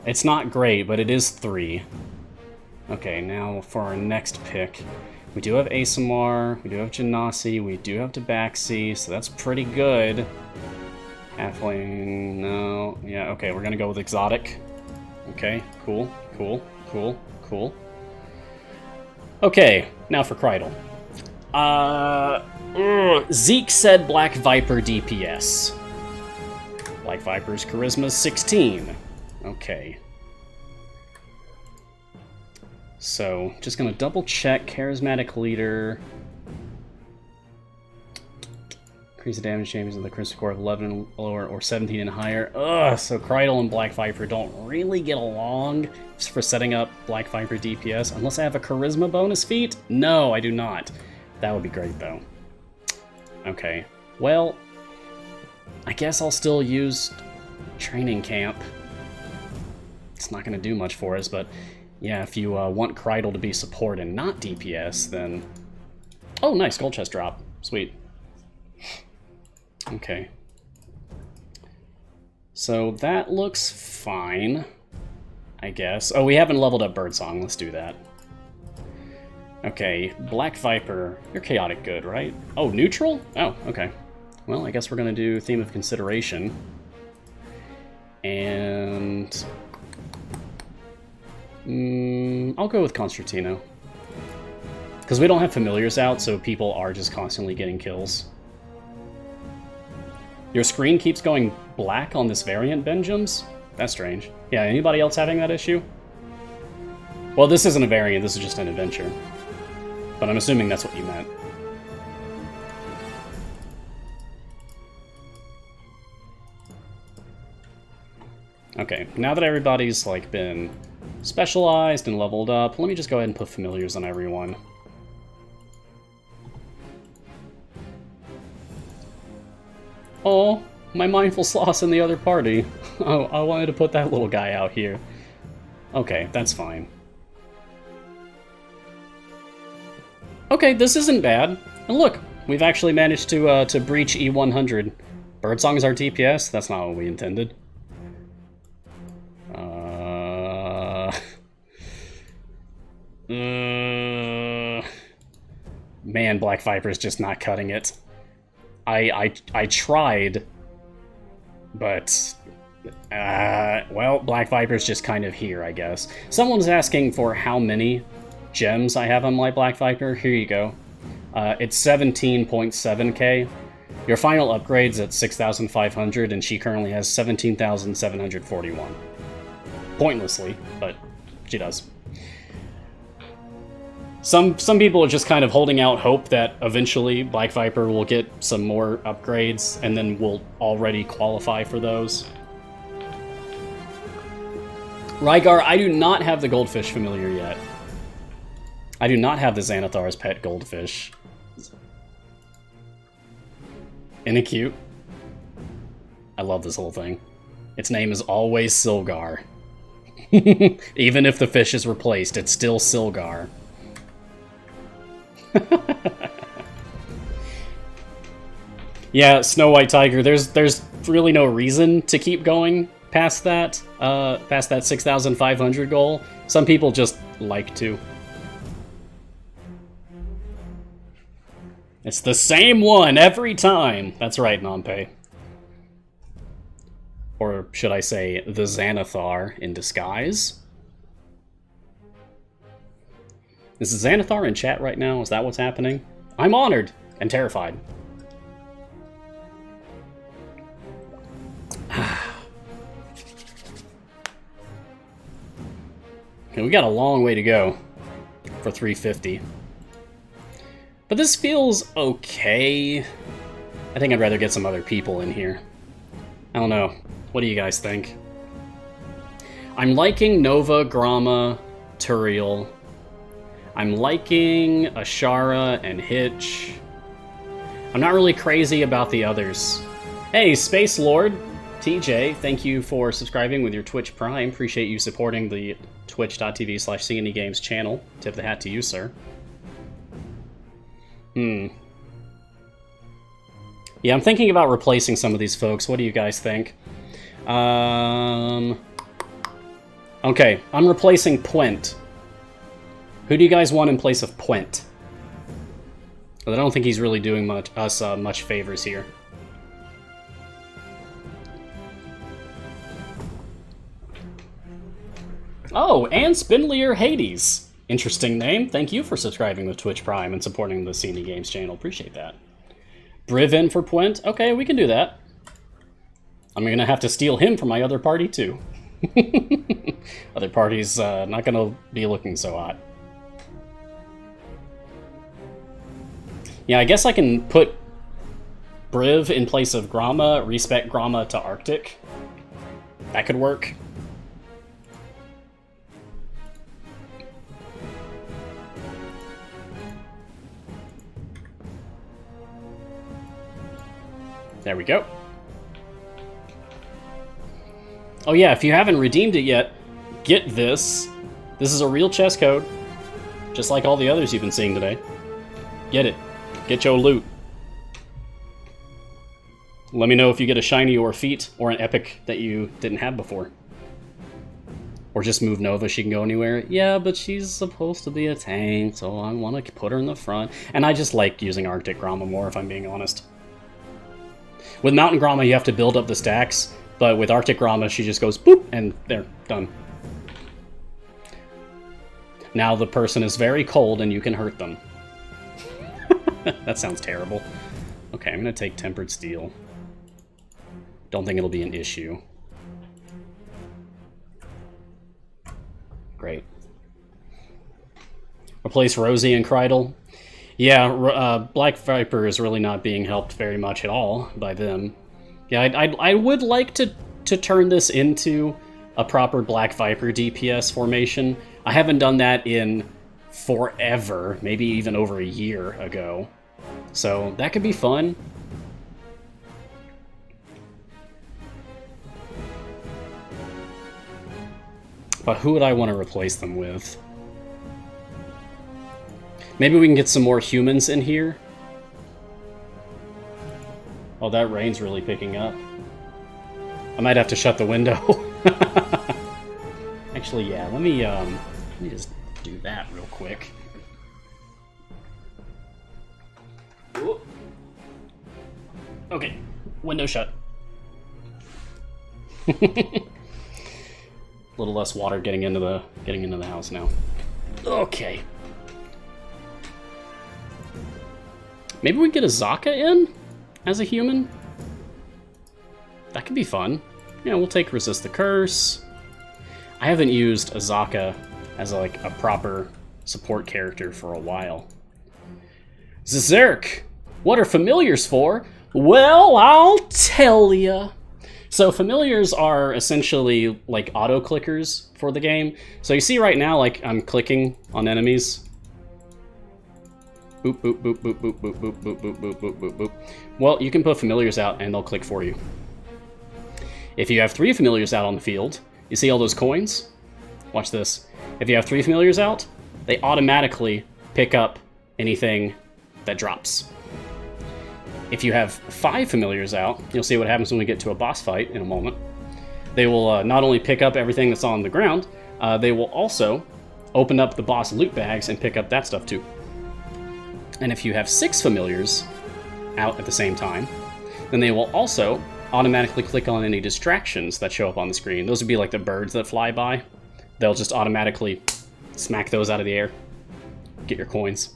It's not great, but it is 3. Okay, now for our next pick. We do have Asamar, we do have Genasi, we do have Tabaxi, so that's pretty good. Halfling, no. Yeah, okay, we're gonna go with exotic. Okay, cool. Okay, now for Kreidel. Zeke said Black Viper DPS. Black Viper's Charisma 16. Okay. So, just gonna double check. Charismatic Leader. Increase the damage champions with a charisma score of 11 and lower or 17 and higher. Ugh, so Kreidel and Black Viper don't really get along just for setting up Black Viper DPS. Unless I have a charisma bonus feat? No, I do not. That would be great, though. Okay. Well, I guess I'll still use Training Camp. It's not going to do much for us, but yeah, if you want Kreidel to be support and not DPS, then... Oh, nice, gold chest drop. Sweet. Okay. So that looks fine, I guess. Oh, we haven't leveled up Birdsong. Let's do that. Okay, Black Viper. You're chaotic good, right? Oh, neutral? Oh, okay. Well, I guess we're going to do Theme of Consideration. And... I'll go with Constantino. Because we don't have familiars out, so people are just constantly getting kills. Your screen keeps going black on this variant, Benjams? That's strange. Yeah, anybody else having that issue? Well, this isn't a variant, this is just an adventure. But I'm assuming that's what you meant. Okay, now that everybody's like been specialized and leveled up, let me just go ahead and put familiars on everyone. Oh, my mindful sloth's in the other party. Oh, I wanted to put that little guy out here. Okay, that's fine. Okay, this isn't bad. And look, we've actually managed to breach E100. Birdsong's our DPS? That's not what we intended. Man, Black Viper's just not cutting it. I tried, but well, Black Viper's just kind of here, I guess. Someone's asking for how many gems I have on my Black Viper. Here you go. It's 17.7k. Your final upgrade's at 6,500, and she currently has 17,741. Pointlessly, but she does. Some people are just kind of holding out hope that eventually Black Viper will get some more upgrades, and then we'll already qualify for those. Rygar, I do not have the Goldfish familiar yet. I do not have the Xanathar's pet Goldfish. Isn't it cute? I love this whole thing. Its name is always Silgar. Even if the fish is replaced, it's still Silgar. Yeah, Snow White Tiger, there's really no reason to keep going past that 6,500 goal. Some people just like to. It's the same one every time. That's right, Nampe. Or should I say, the Xanathar in disguise? Is the Xanathar in chat right now? Is that what's happening? I'm honored and terrified. Okay, we got a long way to go for 350. But this feels okay. I think I'd rather get some other people in here. I don't know. What do you guys think? I'm liking Nova, Grama, Turiel. I'm liking Ashara and Hitch. I'm not really crazy about the others. Hey, Space Lord, TJ, thank you for subscribing with your Twitch Prime. Appreciate you supporting the twitch.tv/CNEGames channel. Tip the hat to you, sir. Yeah, I'm thinking about replacing some of these folks. What do you guys think? Okay, I'm replacing Puent. Who do you guys want in place of Puent? I don't think he's really doing much favors here. Oh, and Spindlier Hades. Interesting name. Thank you for subscribing with Twitch Prime and supporting the CNEGames channel. Appreciate that. Brivin for Puent. Okay, we can do that. I'm gonna have to steal him from my other party too. Other party's not gonna be looking so hot. Yeah, I guess I can put Briv in place of Grama, respec Grama to Arctic. That could work. There we go. Oh yeah, if you haven't redeemed it yet, get this. This is a real chest code, just like all the others you've been seeing today. Get it. Get your loot. Let me know if you get a shiny or a feat or an epic that you didn't have before. Or just move Nova, she can go anywhere. Yeah, but she's supposed to be a tank, so I want to put her in the front. And I just like using Arctic Grama more, if I'm being honest. With Mountain Grama, you have to build up the stacks, but with Arctic Grama, she just goes boop, and there, done. Now the person is very cold, and you can hurt them. That sounds terrible. Okay, I'm going to take Tempered Steel. Don't think it'll be an issue. Great. Replace Rosie and Kreidel. Yeah, Black Viper is really not being helped very much at all by them. Yeah, I would like to turn this into a proper Black Viper DPS formation. I haven't done that in forever, maybe even over a year ago. So that could be fun. But who would I want to replace them with? Maybe we can get some more humans in here. Oh, that rain's really picking up. I might have to shut the window. Actually, yeah, let me just do that real quick. Ooh. Okay, window shut. A little less water getting into the house now. Okay. Maybe we get a Zaka in as a human. That could be fun. Yeah, we'll take Resist the Curse. I haven't used a Zaka as a proper support character for a while. Zerk, what are familiars for? Well, I'll tell ya. So familiars are essentially like auto clickers for the game. So you see right now, like I'm clicking on enemies. Boop, boop, boop, boop, boop, boop, boop, boop, boop, boop, boop, boop, boop. Well, you can put familiars out and they'll click for you. If you have 3 familiars out on the field, you see all those coins? Watch this. If you have 3 familiars out, they automatically pick up anything that drops. If you have 5 familiars out, you'll see what happens when we get to a boss fight in a moment. They will not only pick up everything that's on the ground, they will also open up the boss loot bags and pick up that stuff too. And if you have 6 familiars out at the same time, then they will also automatically click on any distractions that show up on the screen. Those would be like the birds that fly by. They'll just automatically smack those out of the air. Get your coins.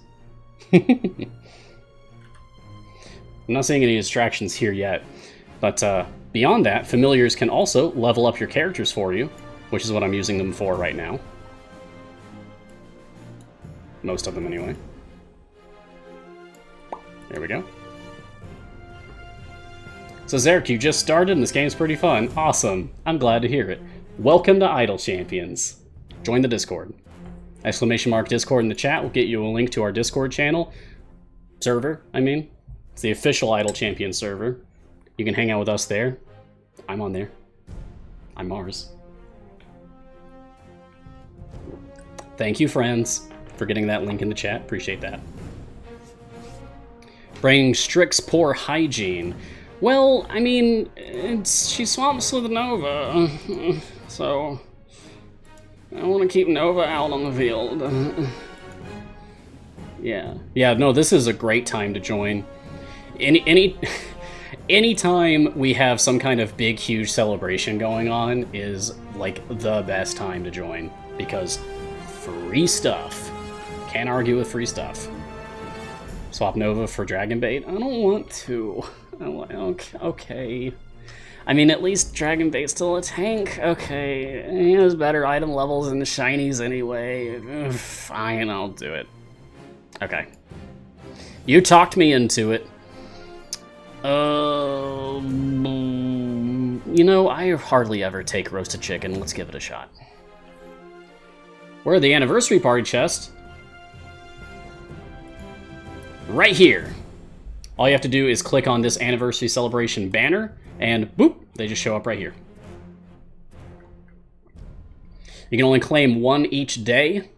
I'm not seeing any distractions here yet, but beyond that, familiars can also level up your characters for you, which is what I'm using them for right now. Most of them, anyway. There we go. So Zarek, you just started and this game's pretty fun. Awesome. I'm glad to hear it. Welcome to Untitled Champions. Join the Discord. ! Discord in the chat will get you a link to our Discord channel. Server, I mean. It's the official Untitled Champions server. You can hang out with us there. I'm on there. I'm Mars. Thank you, friends, for getting that link in the chat. Appreciate that. Bringing Strix's poor hygiene. Well, I mean, she swamps with Nova, so I want to keep Nova out on the field. Yeah, no, this is a great time to join. Anytime we have some kind of big, huge celebration going on is like the best time to join, because free stuff. Can't argue with free stuff. Swap Nova for Dragon Bait? I don't want to. Okay. I mean, at least Dragon Bait's still a tank. Okay. He has better item levels than the shinies anyway. Ugh, fine, I'll do it. Okay. You talked me into it. You know, I hardly ever take roasted chicken. Let's give it a shot. Where are the anniversary party chests? Right here. All you have to do is click on this anniversary celebration banner, and boop, they just show up right here. You can only claim 1 each day,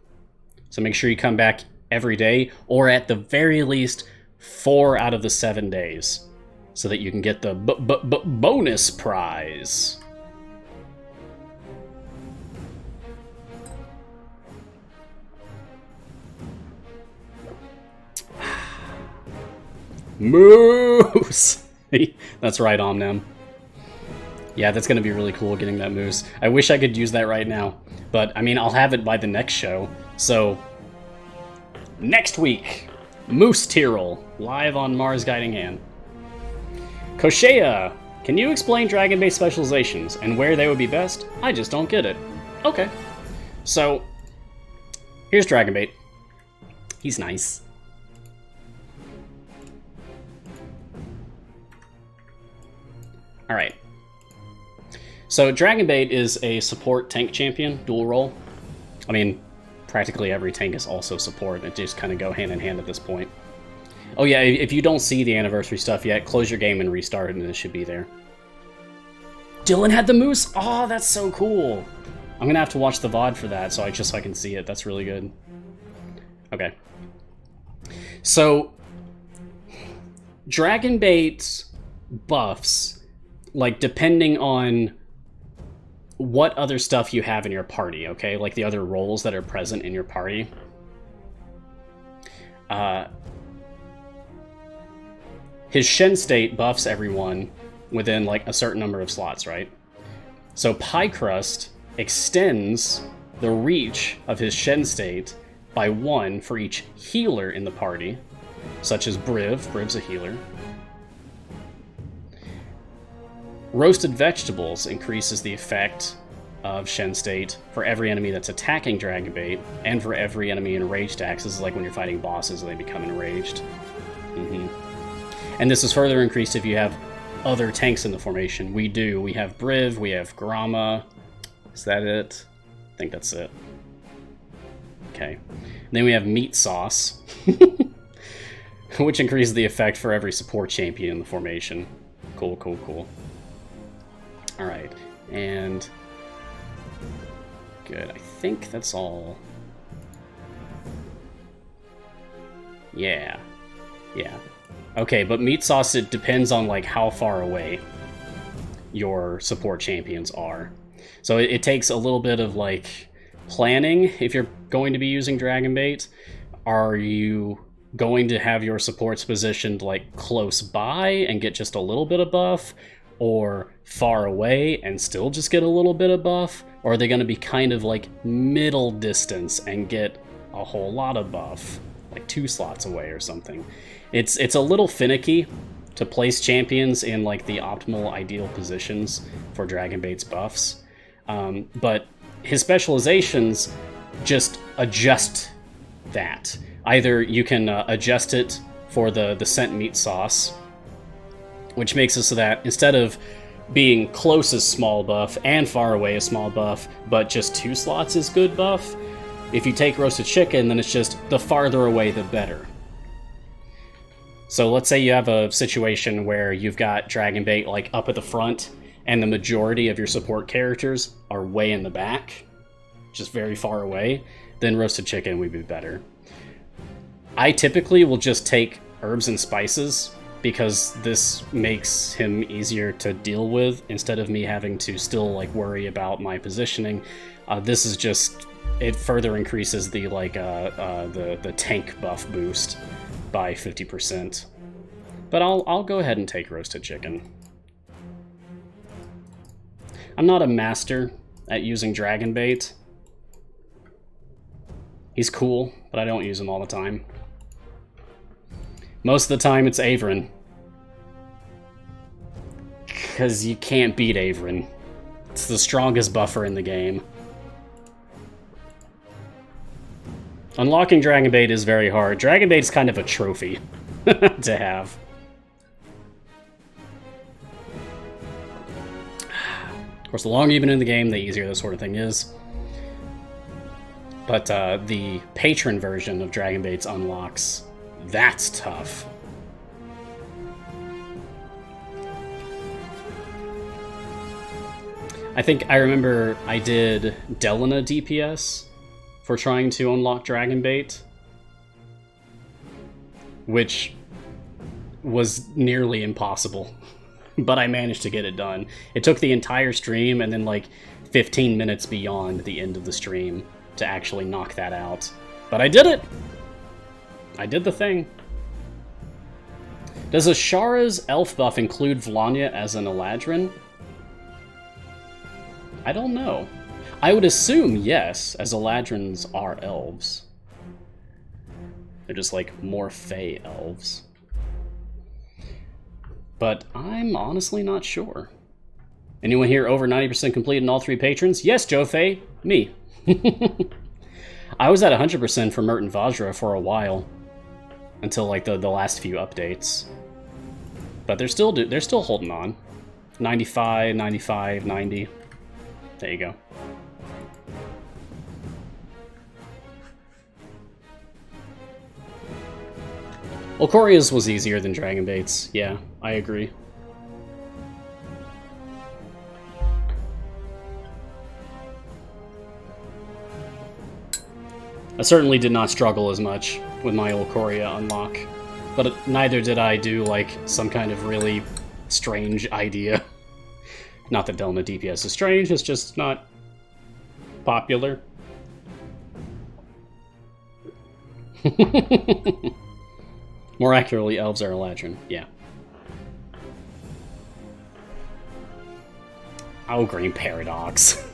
so make sure you come back every day, or at the very least 4 out of the 7 days, so that you can get the bonus prize. Moose! That's right, Omnem. Yeah, that's gonna be really cool getting that moose. I wish I could use that right now, but I mean, I'll have it by the next show. So, next week, Moose Tyrrell, live on Mars Guiding Hand. Koshea, can you explain Dragon-based specializations and where they would be best? I just don't get it. Okay. So, here's Dragonbait. He's nice. Alright. So Dragonbait is a support tank champion, dual role. I mean, practically every tank is also support. It just kind of go hand in hand at this point. Oh yeah, if you don't see the anniversary stuff yet, close your game and restart it and it should be there. Dylan had the moose? Oh, that's so cool. I'm gonna have to watch the VOD for that so I can see it. That's really good. Okay. So, Dragonbait's buffs, like, depending on what other stuff you have in your party, okay? Like the other roles that are present in your party. His Shen state buffs everyone within, like, a certain number of slots, right? So Pie Crust extends the reach of his Shen state by 1 for each healer in the party, such as Briv. Briv's a healer. Roasted Vegetables increases the effect of Shen State for every enemy that's attacking Dragonbait, and for every enemy enraged attacks. This is like when you're fighting bosses and they become enraged. And this is further increased if you have other tanks in the formation. We do. We have Briv, we have Grama. Is that it? I think that's it. Okay. And then we have Meat Sauce, which increases the effect for every support champion in the formation. Cool, cool, cool. Alright, and good. I think that's all. Yeah. Okay, but Meat Sauce, it depends on, like, how far away your support champions are. So it takes a little bit of, like, planning if you're going to be using Dragonbait. Are you going to have your supports positioned like close by and get just a little bit of buff, or far away and still just get a little bit of buff? Or are they going to be kind of like middle distance and get a whole lot of buff, like 2 slots away or something? It's a little finicky to place champions in like the optimal ideal positions for Dragonbait's buffs, but his specializations just adjust that. Either you can adjust it for the scent meat sauce, which makes it so that instead of being close as small buff and far away as small buff, but just 2 slots is good buff, if you take roasted chicken, then it's just the farther away the better. So let's say you have a situation where you've got Dragonbait like up at the front, and the majority of your support characters are way in the back, just very far away, then roasted chicken would be better. I typically will just take herbs and spices, because this makes him easier to deal with instead of me having to still like worry about my positioning. This is just, it further increases the like the tank buff boost by 50%. But I'll go ahead and take roasted chicken. I'm not a master at using Dragonbait. He's cool, but I don't use him all the time. Most of the time it's Averin. Because you can't beat Averin. It's the strongest buffer in the game. Unlocking Dragonbait is very hard. Dragonbait's kind of a trophy to have. Of course, the longer you've been in the game, the easier this sort of thing is. But the Patron version of Dragonbait's unlocks. That's tough. I think I remember I did Delina DPS for trying to unlock Dragonbait, which was nearly impossible, but I managed to get it done. It took the entire stream and then like 15 minutes beyond the end of the stream to actually knock that out. But I did it! I did the thing. Does Ashara's elf buff include Vlanya as an Eladrin? I don't know. I would assume yes, as Eladrins are elves. They're just like more Fey elves. But I'm honestly not sure. Anyone here over 90% complete in all 3 patrons? Yes, Joe Fey, me. I was at 100% for Mert and Vajra for a while, until like the last few updates. But they're still holding on. 95, 95, 90. There you go. Well, Coria's was easier than Dragonbait's. Yeah, I agree. I certainly did not struggle as much with my old Coria unlock, but neither did I do like some kind of really strange idea. Not that Delna DPS is strange, it's just not popular. More accurately, elves are Eladrin, yeah. Oh, Green Paradox.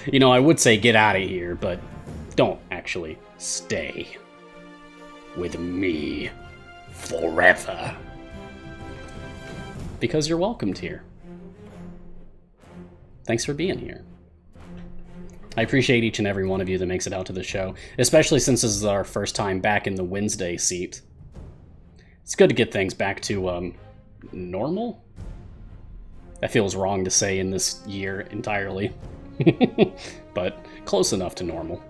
You know, I would say get out of here, but don't actually stay with me forever. Because you're welcomed here. Thanks for being here. I appreciate each and every one of you that makes it out to the show, especially since this is our first time back in the Wednesday seat. It's good to get things back to, normal? That feels wrong to say in this year entirely. But close enough to normal.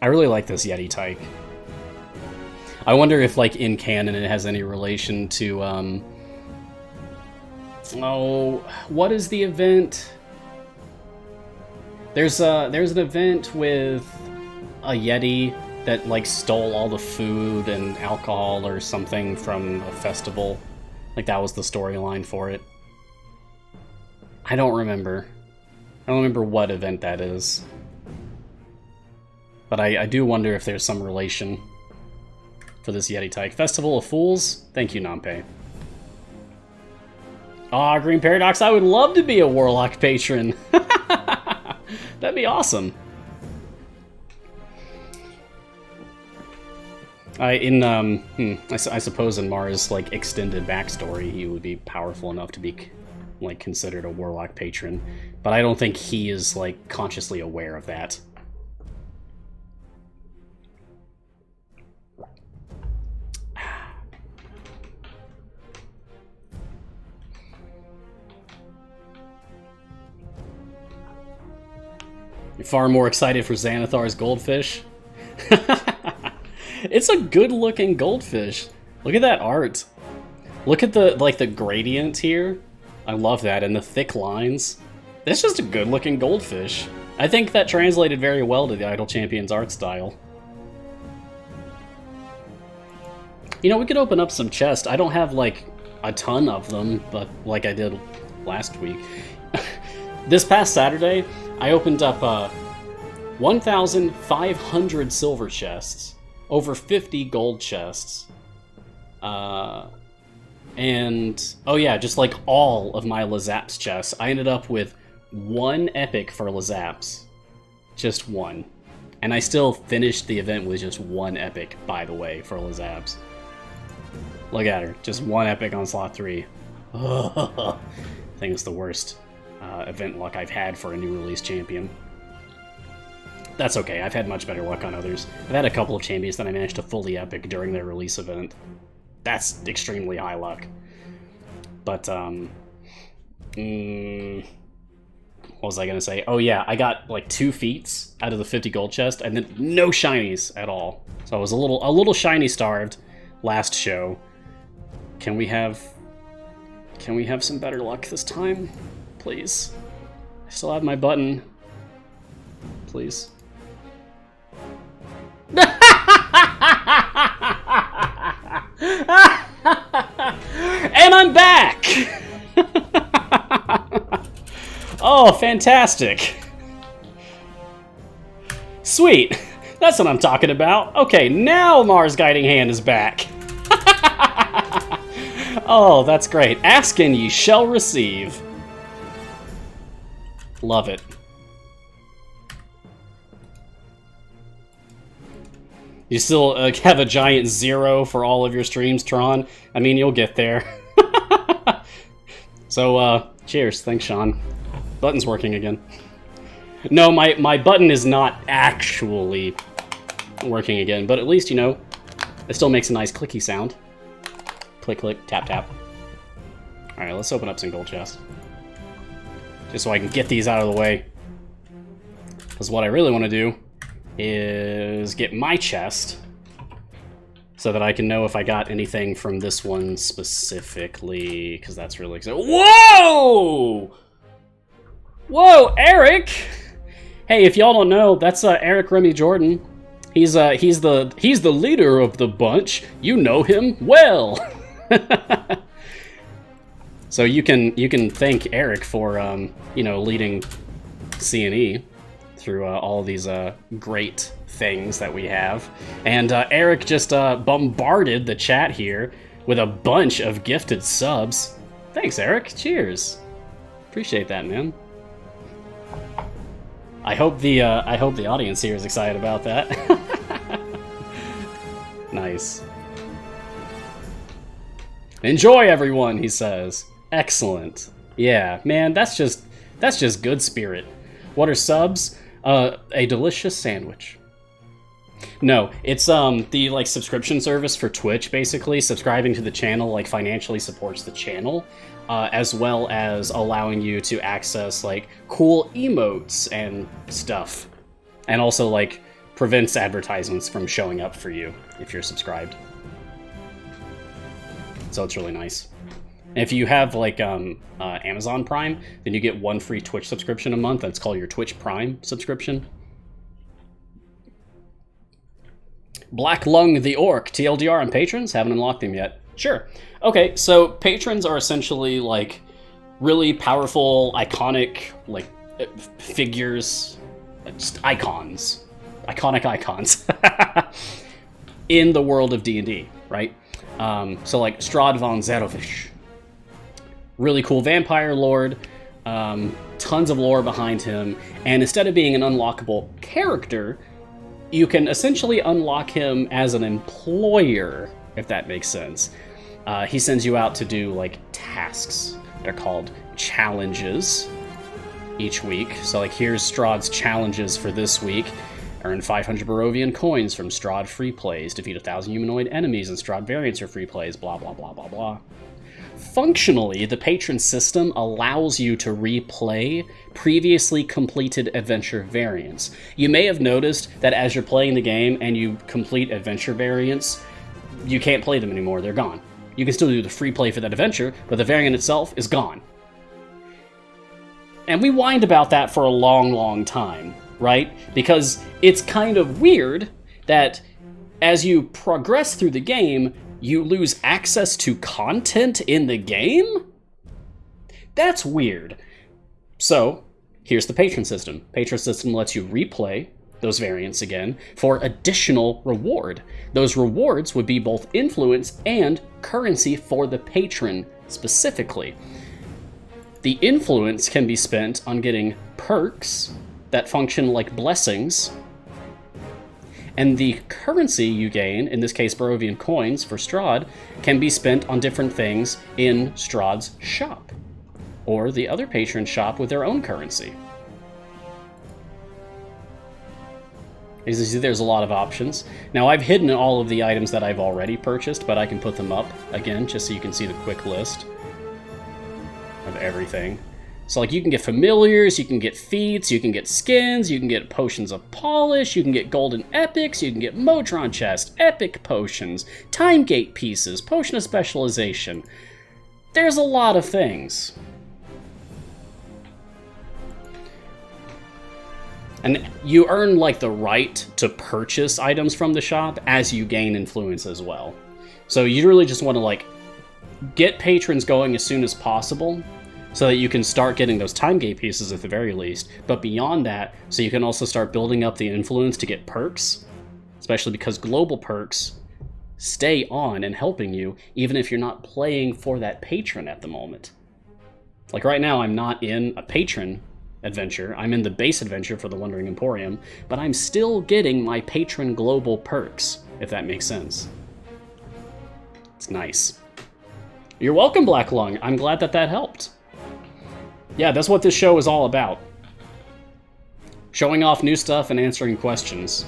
I really like this Yeti type. I wonder if, like, in canon it has any relation to, oh, what is the event? There's an event with a Yeti that, like, stole all the food and alcohol or something from a festival. Like, that was the storyline for it. I don't remember. I don't remember what event that is. But I do wonder if there's some relation for this Yeti type. Festival of Fools? Thank you, Nampe. Aw, Green Paradox, I would love to be a Warlock patron. That'd be awesome. I suppose in Mars' like extended backstory, he would be powerful enough to be like considered a Warlock patron, but I don't think he is like consciously aware of that. You're far more excited for Xanathar's goldfish. It's a good-looking goldfish. Look at that art. Look at the the gradient here. I love that, and the thick lines. That's just a good-looking goldfish. I think that translated very well to the Untitled Champions art style. You know, we could open up some chests. I don't have like a ton of them, but like I did last week. This past Saturday, I opened up 1,500 silver chests, over 50 gold chests, and, oh yeah, just like all of my Lazaps chests. I ended up with 1 epic for Lazaps. Just 1. And I still finished the event with just 1 epic, by the way, for Lazaps. Look at her, just 1 epic on slot 3. I think it's the worst event luck I've had for a new release champion. That's okay, I've had much better luck on others. I've had a couple of champions that I managed to fully epic during their release event. That's extremely high luck. But, what was I gonna say? Oh yeah, I got like 2 feats out of the 50 gold chest, and then no shinies at all. So I was a little shiny starved last show. Can we have some better luck this time? Please. I still have my button. Please. And I'm back! Oh, fantastic. Sweet. That's what I'm talking about. Okay, now Mars Guiding Hand is back. Oh, that's great. Ask and ye shall receive. Love it. You still have a giant 0 for all of your streams, Tron? I mean, you'll get there. So, cheers. Thanks, Sean. Button's working again. No, my button is not actually working again, but at least, you know, it still makes a nice clicky sound. Click, click, tap, tap. Alright, let's open up some gold chests. Just so I can get these out of the way. Because what I really want to do is get my chest so that I can know if I got anything from this one specifically, because that's really exciting. Whoa! Whoa, Eric! Hey, if y'all don't know, that's Eric Remy Jordan. He's the leader of the bunch. You know him well. So you can thank Eric for you know, leading CNE through all these great things that we have. And Eric just bombarded the chat here with a bunch of gifted subs. Thanks, Eric. Cheers. Appreciate that, man. I hope the audience here is excited about that. Nice. Enjoy, everyone, he says. Excellent. Yeah, man, that's just good spirit. What are subs? A delicious sandwich. No, it's the like subscription service for Twitch. Basically, subscribing to the channel like financially supports the channel, as well as allowing you to access like cool emotes and stuff, and also like prevents advertisements from showing up for you if you're subscribed. So it's really nice. And if you have like Amazon Prime, then you get 1 free Twitch subscription a month. That's called your Twitch Prime subscription. Black Lung the Orc, TLDR on patrons? Haven't unlocked them yet. Sure. Okay, so patrons are essentially like really powerful, iconic, like figures, just icons, iconic icons in the world of D&D, right? So like Strahd von Zarovich, really cool vampire lord, tons of lore behind him, and instead of being an unlockable character, you can essentially unlock him as an employer, if that makes sense. He sends you out to do like tasks. They're called challenges each week. So like here's Strahd's challenges for this week. Earn 500 Barovian coins from Strahd free plays. Defeat 1,000 humanoid enemies and Strahd variants are free plays. Blah, blah, blah, blah, blah. Functionally, the Patron System allows you to replay previously completed adventure variants. You may have noticed that as you're playing the game and you complete adventure variants, you can't play them anymore. They're gone. You can still do the free play for that adventure, but the variant itself is gone. And we whined about that for a long, long time, right? Because it's kind of weird that as you progress through the game, you lose access to content in the game? That's weird. So, here's the Patron System. Patron System lets you replay those variants again for additional reward. Those rewards would be both influence and currency for the patron specifically. The influence can be spent on getting perks that function like blessings, and the currency you gain, in this case Barovian coins for Strahd, can be spent on different things in Strahd's shop, or the other patron shop with their own currency. As you see, there's a lot of options. Now, I've hidden all of the items that I've already purchased, but I can put them up again, just so you can see the quick list of everything. So, like, you can get familiars, you can get feats, you can get skins, you can get potions of polish, you can get golden epics, you can get Modron chest, epic potions, time gate pieces, potion of specialization. There's a lot of things. And you earn, like, the right to purchase items from the shop as you gain influence as well. So you really just want to, like, get patrons going as soon as possible so that you can start getting those time gate pieces at the very least. But beyond that, so you can also start building up the influence to get perks, especially because global perks stay on and helping you even if you're not playing for that patron at the moment. Like right now, I'm not in a patron adventure. I'm in the base adventure for the Wandering Emporium, but I'm still getting my patron global perks, if that makes sense. It's nice. You're welcome, Black Lung. I'm glad that that helped. Yeah, that's what this show is all about. Showing off new stuff and answering questions.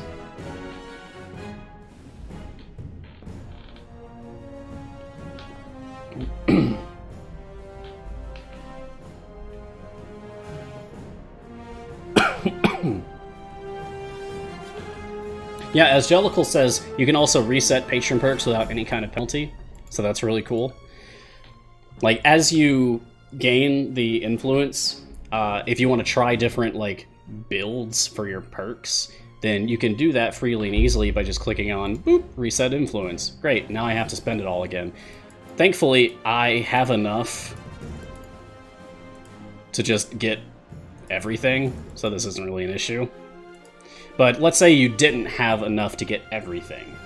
Yeah, as Jellicle says, you can also reset patron perks without any kind of penalty, so that's really cool. Like, as you gain the influence, if you want to try different, like, builds for your perks, then you can do that freely and easily by just clicking on, boop, reset influence. Great, now I have to spend it all again. Thankfully, I have enough to just get everything, so this isn't really an issue. But let's say you didn't have enough to get everything.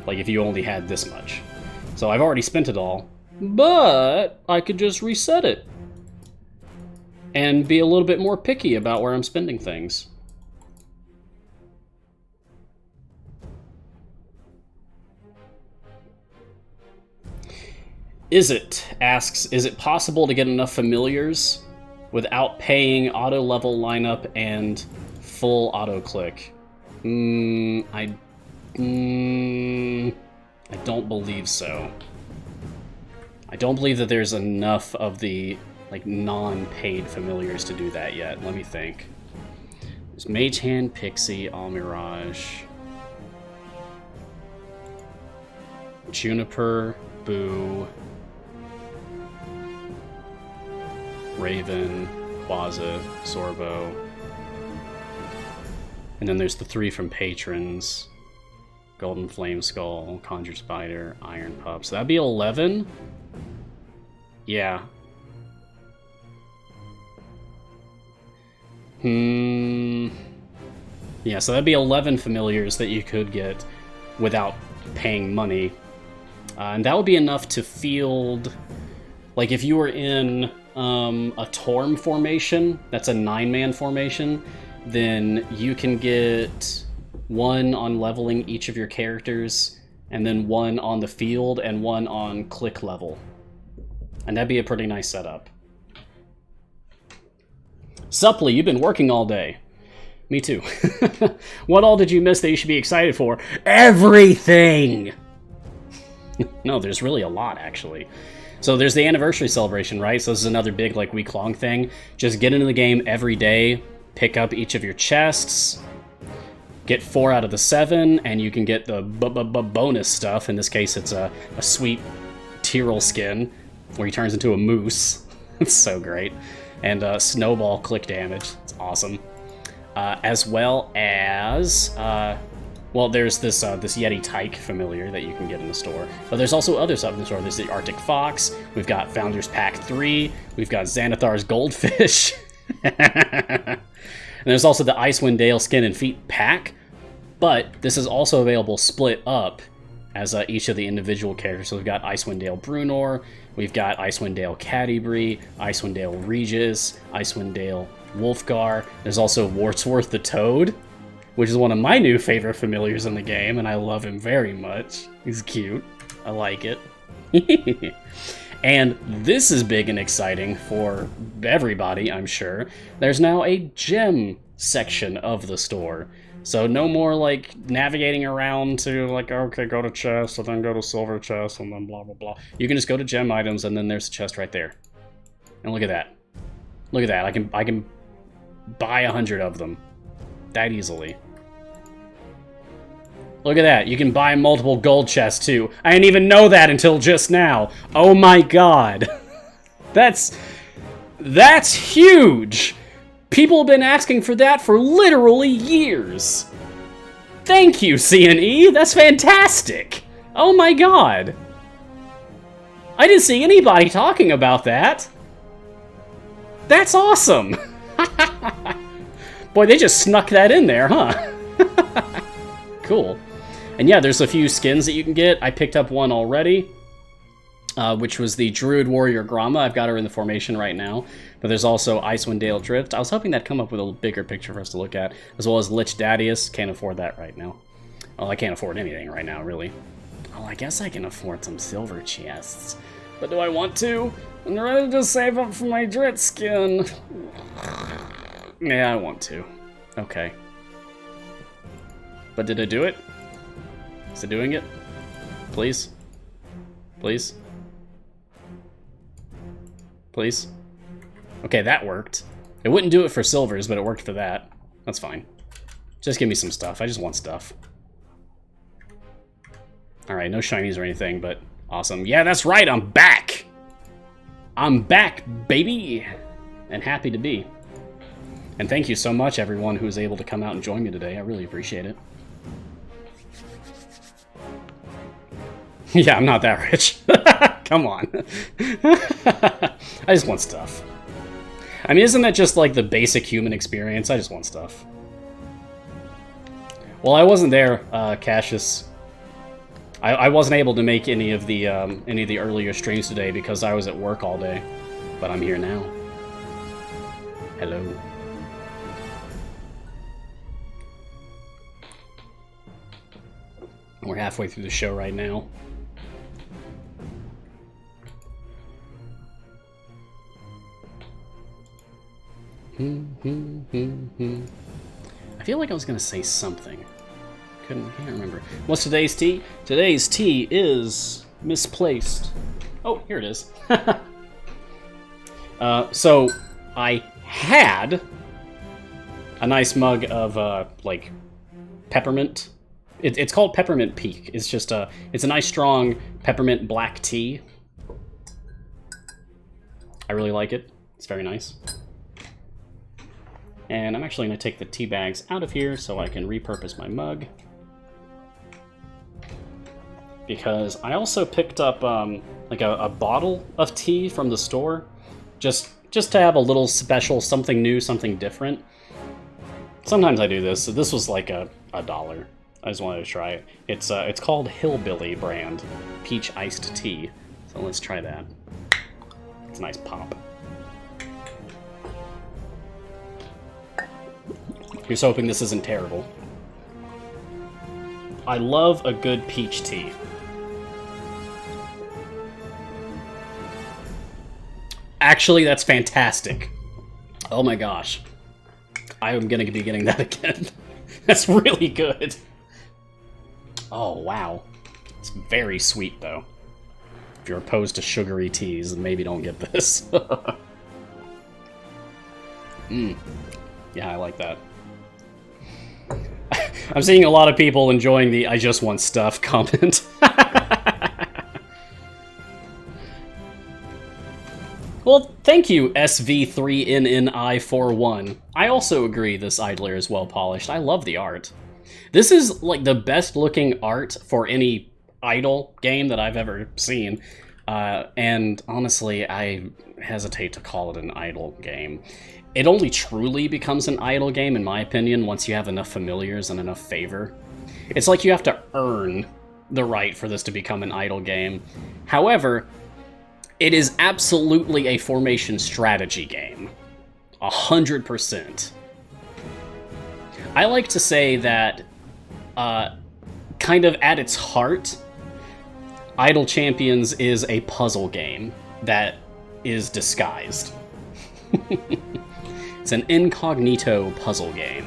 Like if you only had this much. So I've already spent it all, but I could just reset it. And be a little bit more picky about where I'm spending things. Asks, is it possible to get enough familiars without paying auto level lineup and full auto click? I don't believe so. I don't believe that there's enough of the like non-paid familiars to do that yet. Let me think. There's Mage Hand, Pixie, Almirage, Juniper, Boo, Raven, Quaza, Sorbo. And then there's the 3 from patrons. Golden Flame Skull, Conjure Spider, Iron Pup. So that'd be 11? Yeah. Yeah, so that'd be 11 familiars that you could get without paying money. And that would be enough to field... Like, if you were in a Torm formation, that's a 9-man formation, then you can get 1 on leveling each of your characters, and then 1 on the field, and 1 on click level. And that'd be a pretty nice setup. Supply, you've been working all day. Me too. What all did you miss that you should be excited for? Everything! No, there's really a lot, actually. So there's the anniversary celebration, right? So this is another big, like, week-long thing. Just get into the game every day, pick up each of your chests, get 4 out of the 7, and you can get the bonus stuff. In this case, it's a sweet Tyrell skin, where he turns into a moose. It's so great. And snowball click damage. It's awesome. As well as... well, there's this Yeti Tyke familiar that you can get in the store. But there's also other stuff in the store. There's the Arctic Fox. We've got Founders Pack 3. We've got Xanathar's Goldfish. And there's also the Icewind Dale Skin and Feet pack. But this is also available split up as each of the individual characters. So we've got Icewind Dale Brunor. We've got Icewind Dale Catti-brie. Icewind Dale Regis. Icewind Dale Wolfgar. There's also Wartsworth the Toad, which is one of my new favorite familiars in the game, and I love him very much. He's cute. I like it. And this is big and exciting for everybody, I'm sure. There's now a gem section of the store. So no more, like, navigating around to, like, okay, go to chest, and then go to silver chest, and then blah, blah, blah. You can just go to gem items, and then there's a chest right there. And look at that. Look at that. I can buy 100 of them that easily. Look at that. You can buy multiple gold chests, too. I didn't even know that until just now. Oh my god. That's huge. People have been asking for that for literally years. Thank you, CNE. That's fantastic. Oh my god. I didn't see anybody talking about that. That's awesome. Boy, they just snuck that in there, huh? Cool. And yeah, there's a few skins that you can get. I picked up one already, which was the Druid Warrior Grama. I've got her in the formation right now. But there's also Icewind Dale Drift. I was hoping that'd come up with a bigger picture for us to look at, as well as Lich Dadius. Can't afford that right now. Well, I can't afford anything right now, really. Oh, I guess I can afford some silver chests. But do I want to? I'm ready to save up for my Drit skin. Yeah, I want to. Okay. But did I do it? Is it doing it? Please? Please? Please? Okay, that worked. It wouldn't do it for silvers, but it worked for that. That's fine. Just give me some stuff. I just want stuff. Alright, no shinies or anything, but awesome. Yeah, that's right, I'm back! I'm back, baby! And happy to be. And thank you so much, everyone who was able to come out and join me today. I really appreciate it. Yeah, I'm not that rich. Come on. I just want stuff. I mean, isn't that just like the basic human experience? I just want stuff. Well, I wasn't there, Cassius. I wasn't able to make any of the earlier streams today because I was at work all day. But I'm here now. Hello. We're halfway through the show right now. I feel like I was gonna say something. Can't remember. What's today's tea? Today's tea is misplaced. Oh, here it is. So I had a nice mug of like peppermint. It's called Peppermint Peak. It's just it's a nice strong peppermint black tea. I really like it. It's very nice. And I'm actually going to take the tea bags out of here so I can repurpose my mug. because I also picked up like a bottle of tea from the store, just to have a little special, something new, something different. Sometimes I do this. So this was like a $1. I just wanted to try it. It's called Hillbilly brand peach iced tea. So let's try that. It's a nice pop. Here's hoping this isn't terrible. I love a good peach tea. Actually, that's fantastic. Oh my gosh. I am gonna be getting that again. That's really good. Oh, wow. It's very sweet, though. If you're opposed to sugary teas, then maybe don't get this. Yeah, I like that. I'm seeing a lot of people enjoying the "I just want stuff" comment. Well, thank you, SV3NNI41. I also agree this idler is well polished. I love the art. This is like the best looking art for any idle game that I've ever seen. And honestly, I hesitate to call it an idle game. It only truly becomes an idle game, in my opinion, once you have enough familiars and enough favor. It's like you have to earn the right for this to become an idle game. However, it is absolutely a formation strategy game. 100%. I like to say that, kind of at its heart, Untitled Champions is a puzzle game that is disguised. It's an incognito puzzle game.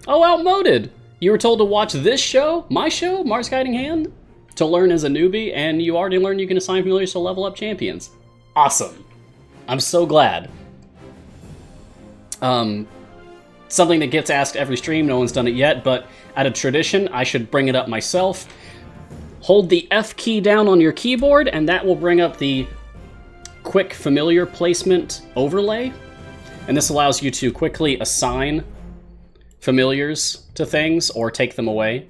Oh, outmoded! You were told to watch this show, my show, Mars Guiding Hand, to learn as a newbie, and you already learned you can assign familiars to level up champions. Awesome. I'm so glad. Something that gets asked every stream, no one's done it yet, but out of tradition, I should bring it up myself. Hold the F key down on your keyboard, and that will bring up the quick familiar placement overlay. And this allows you to quickly assign familiars to things or take them away.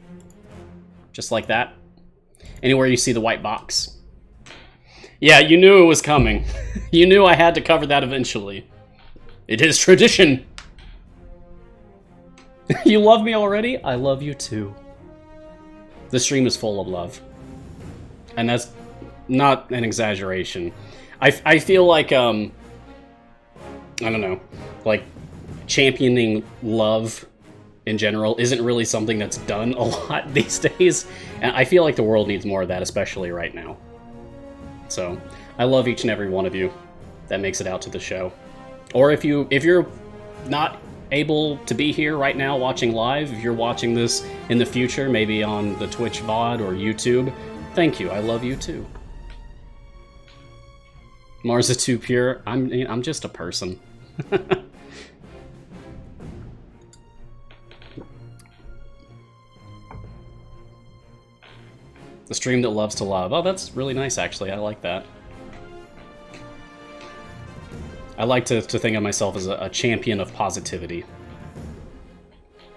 Just like that. Anywhere you see the white box. Yeah, you knew it was coming. You knew I had to cover that eventually. It is tradition. You love me already? I love you too. The stream is full of love. And that's not an exaggeration. I feel like, I don't know, like, championing love in general isn't really something that's done a lot these days. And I feel like the world needs more of that, especially right now. So, I love each and every one of you that makes it out to the show. Or if you're not able to be here right now watching live, if you're watching this in the future, maybe on the Twitch VOD or YouTube, thank you. I love you too. Mars is too pure. I'm just a person. The stream that loves to love. Oh, that's really nice, actually. I like that. I like to think of myself as a champion of positivity.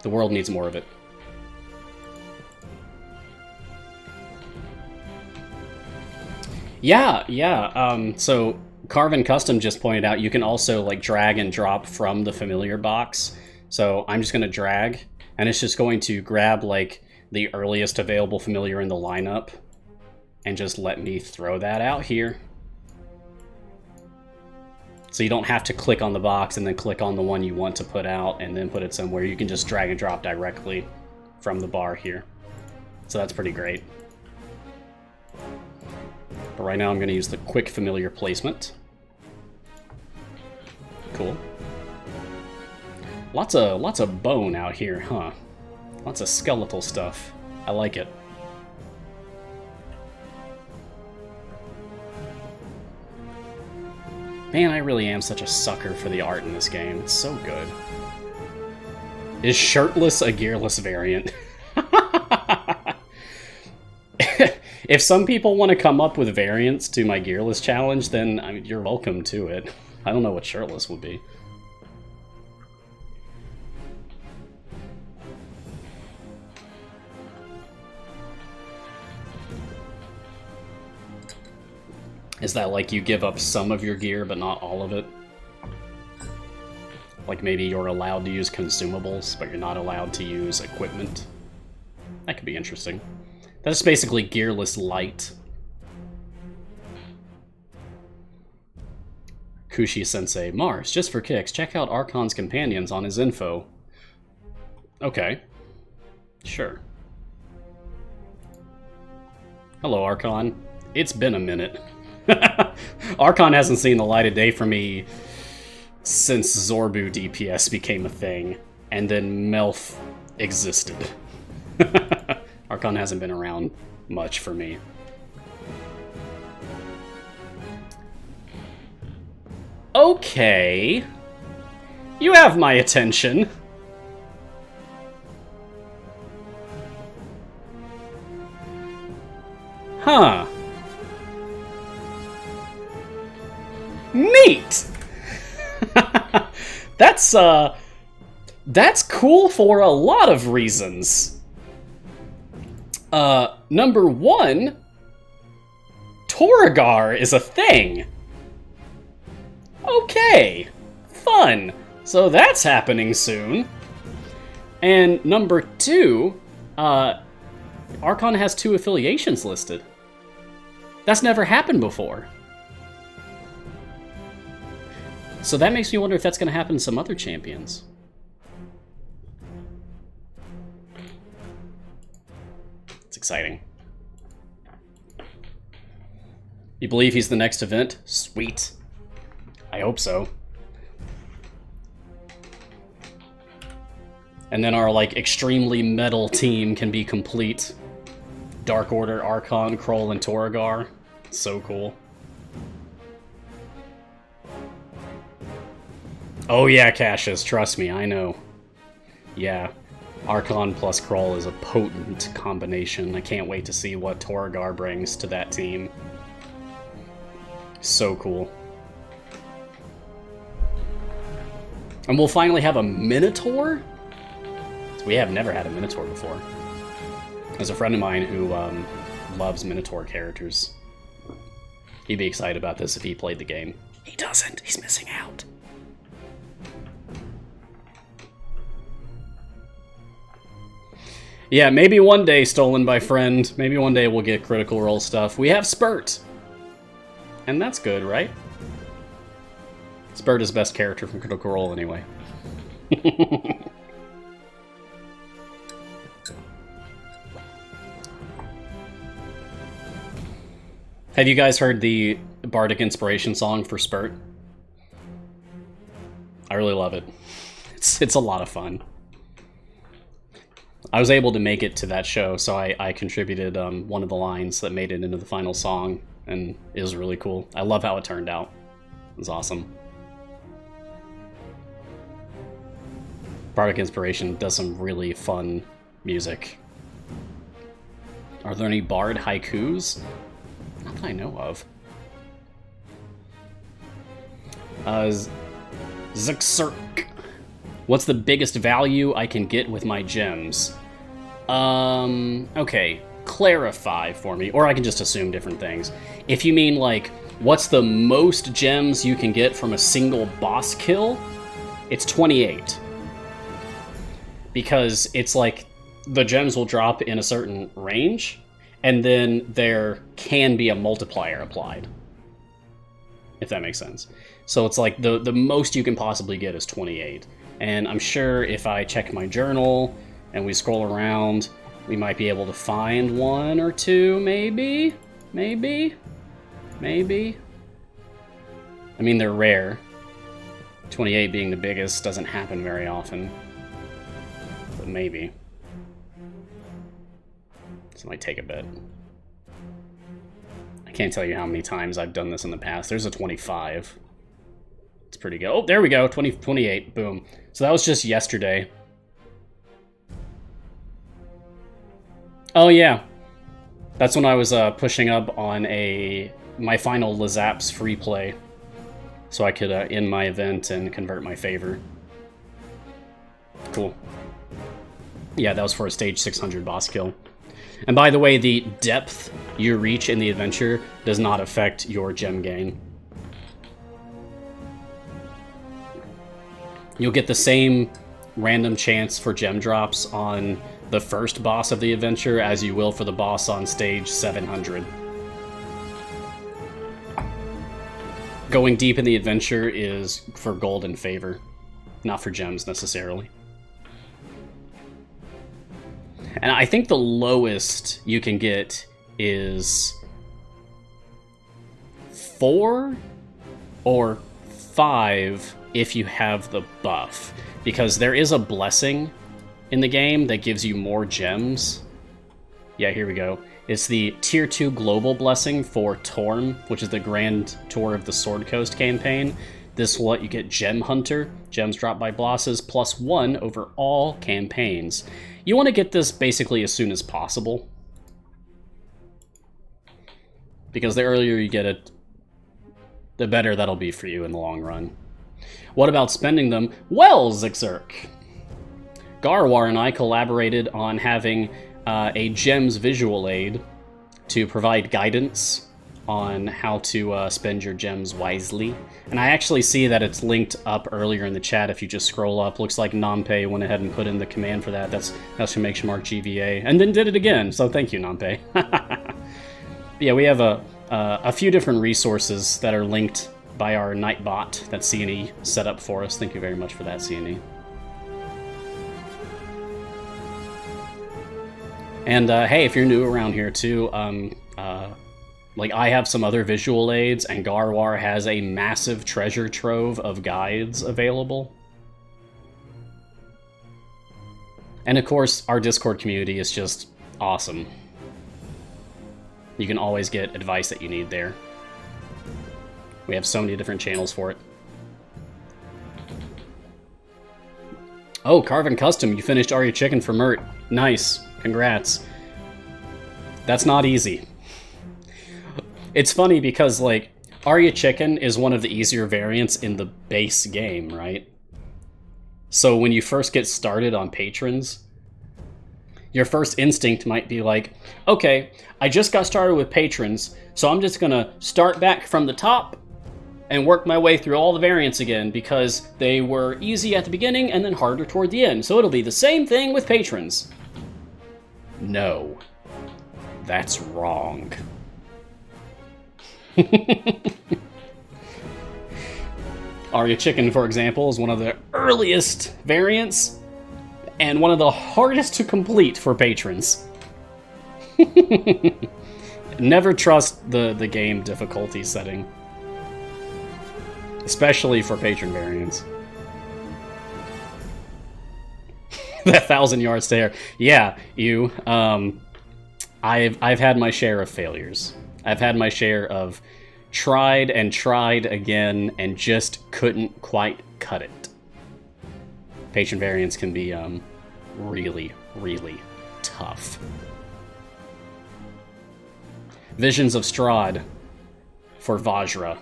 The world needs more of it. Yeah. So Carvin Custom just pointed out you can also like drag and drop from the familiar box. So I'm just going to drag, and it's just going to grab like the earliest available familiar in the lineup and just let me throw that out here. So you don't have to click on the box and then click on the one you want to put out and then put it somewhere. You can just drag and drop directly from the bar here. So that's pretty great. But right now I'm going to use the quick familiar placement. Cool. Lots of bone out here, huh? Lots of skeletal stuff. I like it. Man, I really am such a sucker for the art in this game. It's so good. Is shirtless a gearless variant? If some people want to come up with variants to my gearless challenge, then I mean, you're welcome to it. I don't know what shirtless would be. Is that like you give up some of your gear, but not all of it? Like maybe you're allowed to use consumables, but you're not allowed to use equipment? That could be interesting. That's basically gearless light. Kushi-sensei, Mars, just for kicks, check out Archon's companions on his info. Okay. Sure. Hello, Archon. It's been a minute. Archon hasn't seen the light of day for me since Zorbu DPS became a thing, and then Melf existed. Archon hasn't been around much for me. Okay. You have my attention. Huh. Neat! That's cool for a lot of reasons. Number one, Torgar is a thing. Okay, fun. So that's happening soon. And number two, Archon has 2 affiliations listed. That's never happened before. So that makes me wonder if that's going to happen to some other champions. It's exciting. You believe he's the next event? Sweet. I hope so. And then our, like, extremely metal team can be complete. Dark Order, Archon, Kroll, and Torgar. So cool. Oh yeah, Cassius, trust me, I know. Yeah, Archon plus Kroll is a potent combination. I can't wait to see what Torgar brings to that team. So cool. And we'll finally have a Minotaur? We have never had a Minotaur before. There's a friend of mine who loves Minotaur characters. He'd be excited about this if he played the game. He doesn't. He's missing out. Yeah, maybe one day, Stolen by Friend. Maybe one day we'll get Critical Role stuff. We have Spurt. And that's good, right? Spurt is best character from Critical Role anyway. Have you guys heard the Bardic Inspiration song for Spurt? I really love it. It's a lot of fun. I was able to make it to that show, so I contributed one of the lines that made it into the final song, and it was really cool. I love how it turned out. It was awesome. Bardic Inspiration does some really fun music. Are there any Bard haikus? Not that I know of. Zixerk. What's the biggest value I can get with my gems? Okay, clarify for me, or I can just assume different things. If you mean, like, what's the most gems you can get from a single boss kill, it's 28. Because it's like, the gems will drop in a certain range, and then there can be a multiplier applied. If that makes sense. So it's like, the most you can possibly get is 28. And I'm sure if I check my journal and we scroll around, we might be able to find 1 or 2, maybe? Maybe? Maybe? I mean, they're rare. 28 being the biggest doesn't happen very often. But maybe. This might take a bit. I can't tell you how many times I've done this in the past. There's a 25. It's pretty good. Oh, there we go. 28. Boom. So that was just yesterday. Oh, yeah. That's when I was pushing up on my final Lazaps free play. So I could end my event and convert my favor. Cool. Yeah, that was for a stage 600 boss kill. And by the way, the depth you reach in the adventure does not affect your gem gain. You'll get the same random chance for gem drops on the first boss of the adventure as you will for the boss on stage 700. Going deep in the adventure is for gold and favor, not for gems necessarily. And I think the lowest you can get is 4 or 5 if you have the buff, because there is a blessing in the game that gives you more gems. Yeah, here we go. It's the Tier 2 Global Blessing for Torm, which is the Grand Tour of the Sword Coast campaign. This will let you get Gem Hunter, gems dropped by bosses, +1 over all campaigns. You want to get this basically as soon as possible, because the earlier you get it, the better that'll be for you in the long run. What about spending them? Well, Zixurk! Garwar and I collaborated on having a gems visual aid to provide guidance on how to spend your gems wisely. And I actually see that it's linked up earlier in the chat if you just scroll up. Looks like Nampe went ahead and put in the command for that. That's !GVA, and then did it again, so thank you, Nampe. Yeah, we have a few different resources that are linked by our Nightbot that CNE set up for us. Thank you very much for that, CNE. And hey, if you're new around here too, like I have some other visual aids, and Garwar has a massive treasure trove of guides available. And of course, our Discord community is just awesome. You can always get advice that you need there. We have so many different channels for it. Oh, Carvin Custom, you finished Are You Chicken for Mert. Nice. Congrats. That's not easy. It's funny because, like, Are You Chicken is one of the easier variants in the base game, right? So when you first get started on patrons, your first instinct might be like, okay, I just got started with patrons, so I'm just gonna start back from the top and work my way through all the variants again because they were easy at the beginning and then harder toward the end. So it'll be the same thing with patrons. No, that's wrong. Are You Chicken, for example, is one of the earliest variants and one of the hardest to complete for patrons. Never trust the game difficulty setting, especially for patron variants. That 1,000-yard stare. Yeah, you. I've had my share of failures. I've had my share of tried and tried again and just couldn't quite cut it. Patron variants can be really, really tough. Visions of Strahd for Vajra.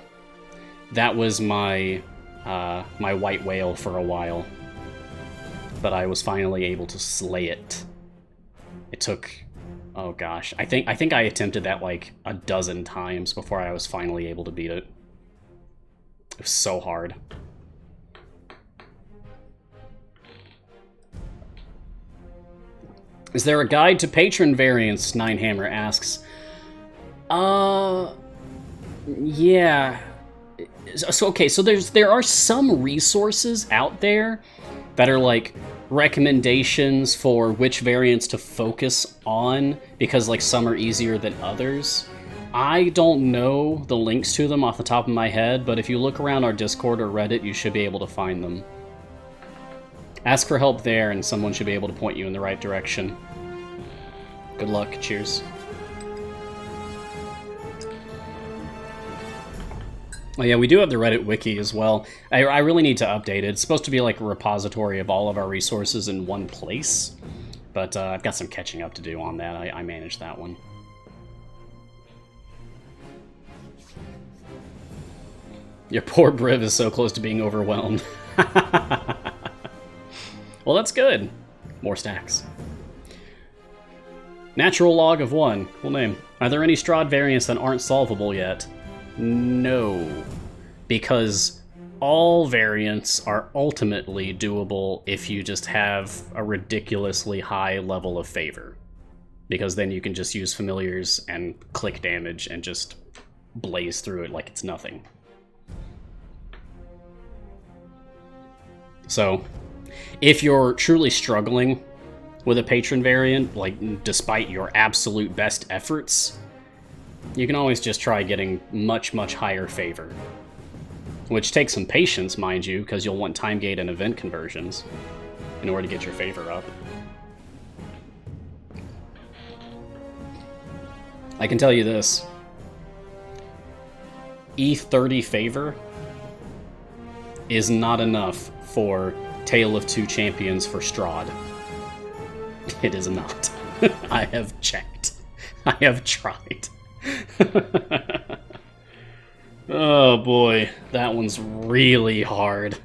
That was my my white whale for a while, but I was finally able to slay it. It took, oh gosh, I think I attempted that like a dozen times before I was finally able to beat it. It was so hard. Is there a guide to patron variants? Ninehammer asks. Yeah. So okay, so there are some resources out there that are like recommendations for which variants to focus on, because like some are easier than others. I don't know the links to them off the top of my head, but if you look around our Discord or Reddit, you should be able to find them. Ask for help there, and someone should be able to point you in the right direction. Good luck. Cheers. Oh yeah, we do have the Reddit wiki as well. I really need to update it. It's supposed to be like a repository of all of our resources in one place, but I've got some catching up to do on that. I manage that one. Your poor Briv is so close to being overwhelmed. Well, that's good. More stacks. Natural log of 1. Cool name. Are there any Strahd variants that aren't solvable yet? No. Because all variants are ultimately doable if you just have a ridiculously high level of favor. Because then you can just use familiars and click damage and just blaze through it like it's nothing. So, if you're truly struggling with a patron variant, like despite your absolute best efforts, you can always just try getting much, much higher favor. Which takes some patience, mind you, because you'll want time gate and event conversions in order to get your favor up. I can tell you this. E30 favor is not enough for Tale of Two Champions for Strahd. It is not. I have checked. I have tried. Oh boy, that one's really hard.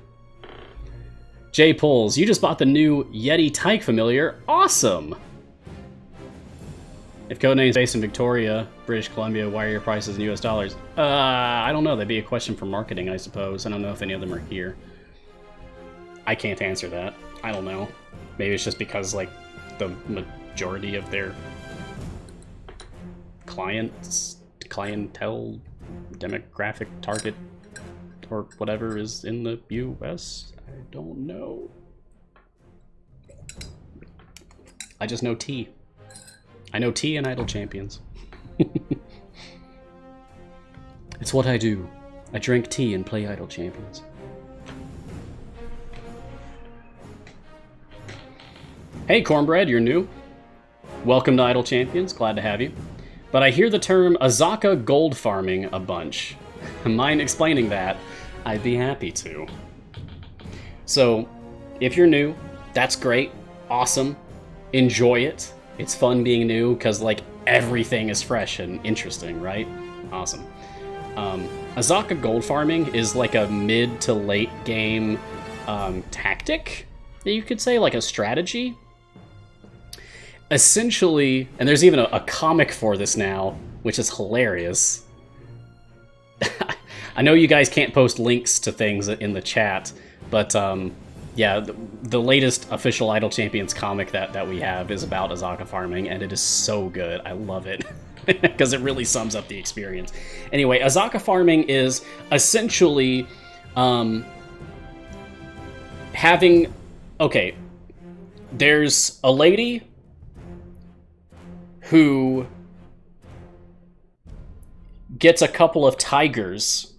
Jay Pulls, you just bought the new Yeti Tyke familiar. Awesome! If Codename is based in Victoria, British Columbia, why are your prices in US dollars? I don't know. That'd be a question for marketing, I suppose. I don't know if any of them are here. I can't answer that. I don't know. Maybe it's just because, like, the majority of their clientele, demographic target, or whatever is in the US. I don't know. I just know tea. I know tea and Idle Champions. It's what I do. I drink tea and play Idle Champions. Hey Cornbread, you're new. Welcome to Idle Champions, glad to have you. But I hear the term Azaka gold farming a bunch. Mind explaining that? I'd be happy to. So, if you're new, that's great, awesome, enjoy it. It's fun being new, because, like, everything is fresh and interesting, right? Awesome. Azaka gold farming is like a mid to late game tactic, you could say, like a strategy. Essentially, and there's even a comic for this now, which is hilarious. I know you guys can't post links to things in the chat, but yeah, the latest official Idle Champions comic that we have is about Azaka farming, and it is so good. I love it, because it really sums up the experience. Anyway, Azaka farming is essentially having... Okay, there's a lady who gets a couple of tigers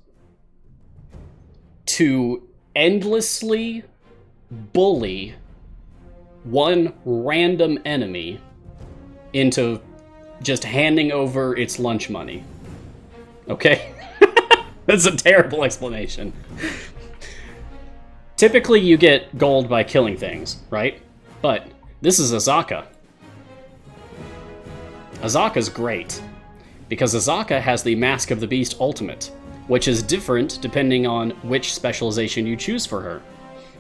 to endlessly bully one random enemy into just handing over its lunch money. Okay? That's a terrible explanation. Typically you get gold by killing things, right? But this is Azaka. Azaka's great, because Azaka has the Mask of the Beast ultimate, which is different depending on which specialization you choose for her.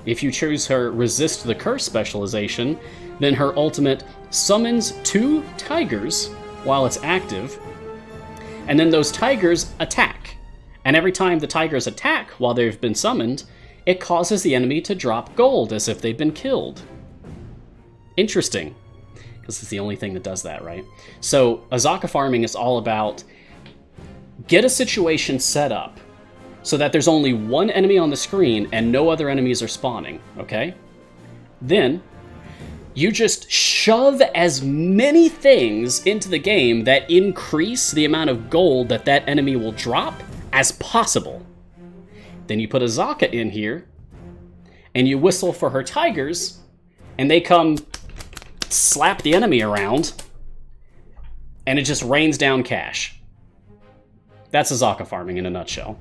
If you choose her Resist the Curse specialization, then her ultimate summons 2 tigers while it's active, and then those tigers attack. And every time the tigers attack while they've been summoned, it causes the enemy to drop gold as if they've been killed. Interesting. Because it's the only thing that does that, right? So Azaka farming is all about get a situation set up so that there's only one enemy on the screen and no other enemies are spawning, okay? Then you just shove as many things into the game that increase the amount of gold that that enemy will drop as possible. Then you put Azaka in here and you whistle for her tigers and they come slap the enemy around, and it just rains down cash. That's Azaka farming in a nutshell.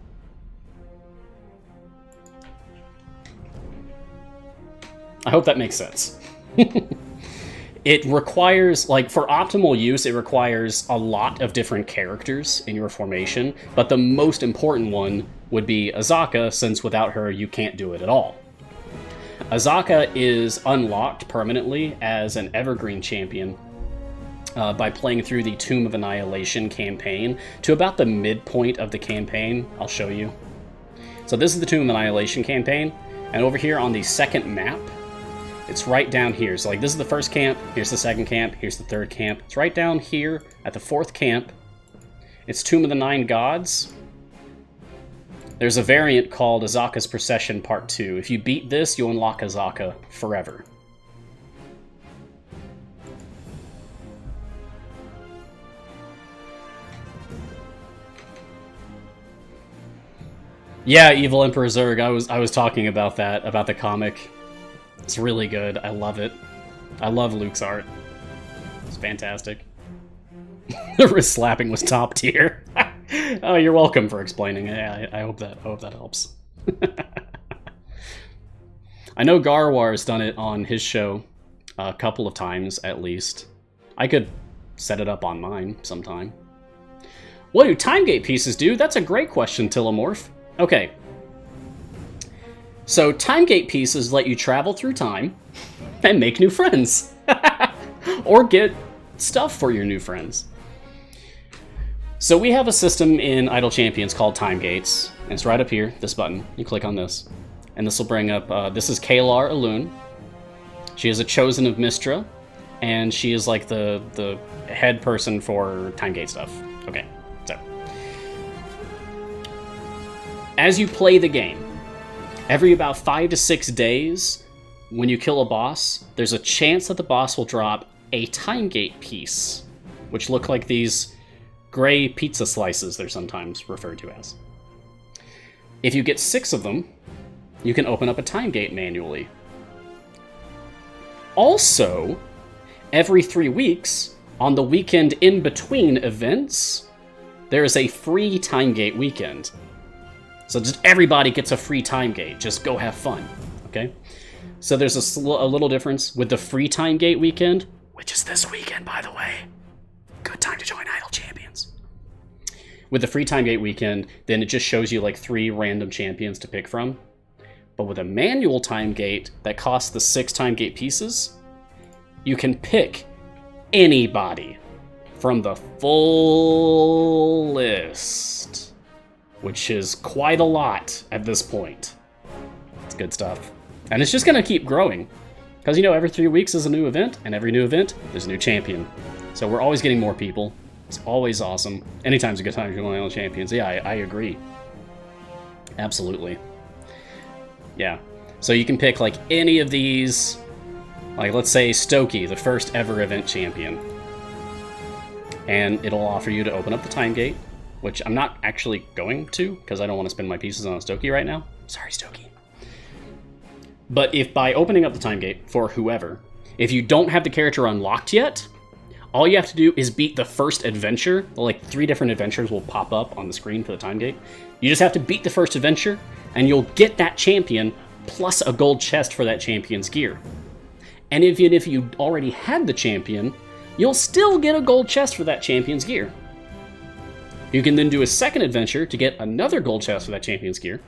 I hope that makes sense. It requires, like, for optimal use, it requires a lot of different characters in your formation, but the most important one would be Azaka, since without her, you can't do it at all. Azaka is unlocked permanently as an Evergreen Champion by playing through the Tomb of Annihilation campaign to about the midpoint of the campaign. I'll show you. So this is the Tomb of Annihilation campaign, and over here on the second map, it's right down here. So like this is the first camp, here's the second camp, here's the third camp. It's right down here at the fourth camp. It's Tomb of the Nine Gods. There's a variant called Azaka's Procession Part 2. If you beat this, you'll unlock Azaka forever. Yeah, Evil Emperor Zurg. I was talking about that, about the comic. It's really good. I love it. I love Luke's art. It's fantastic. The wrist slapping was top tier. Oh, you're welcome for explaining it. Yeah, I hope that helps. I know Garwar's done it on his show a couple of times at least. I could set it up on mine sometime. What do timegate pieces do? That's a great question, Tillamorph. Okay. So timegate pieces let you travel through time and make new friends. Or get stuff for your new friends. So we have a system in Idle Champions called Time Gates, and it's right up here, this button. You click on this, and this will bring up, this is Kalar Alun. She is a chosen of Mistra, and she is like the head person for Time Gate stuff. Okay, so. As you play the game, every about 5 to 6 days, when you kill a boss, there's a chance that the boss will drop a Time Gate piece, which look like these gray pizza slices they're sometimes referred to as. If you get 6 of them, you can open up a time gate manually. Also, every 3 weeks, on the weekend in between events, there is a free time gate weekend. So just everybody gets a free time gate. Just go have fun, okay? So there's a little difference with the free time gate weekend, which is this weekend, by the way. Good time to join Idle Champions. With the free time gate weekend, then it just shows you like 3 random champions to pick from. But with a manual time gate that costs the 6 time gate pieces, you can pick anybody from the full list, which is quite a lot at this point. It's good stuff. And it's just going to keep growing. Because, you know, every 3 weeks is a new event, and every new event, there's a new champion. So we're always getting more people. It's always awesome. Anytime's a good time to join Idle Champions. Yeah, I agree. Absolutely. Yeah. So you can pick, like, any of these. Like, let's say Stokey, the first ever event champion. And it'll offer you to open up the time gate, which I'm not actually going to, because I don't want to spend my pieces on Stokey right now. Sorry, Stokey. But if by opening up the time gate for whoever, if you don't have the character unlocked yet, all you have to do is beat the first adventure. Like 3 different adventures will pop up on the screen for the time gate. You just have to beat the first adventure, and you'll get that champion plus a gold chest for that champion's gear. And even if you already had the champion, you'll still get a gold chest for that champion's gear. You can then do a second adventure to get another gold chest for that champion's gear.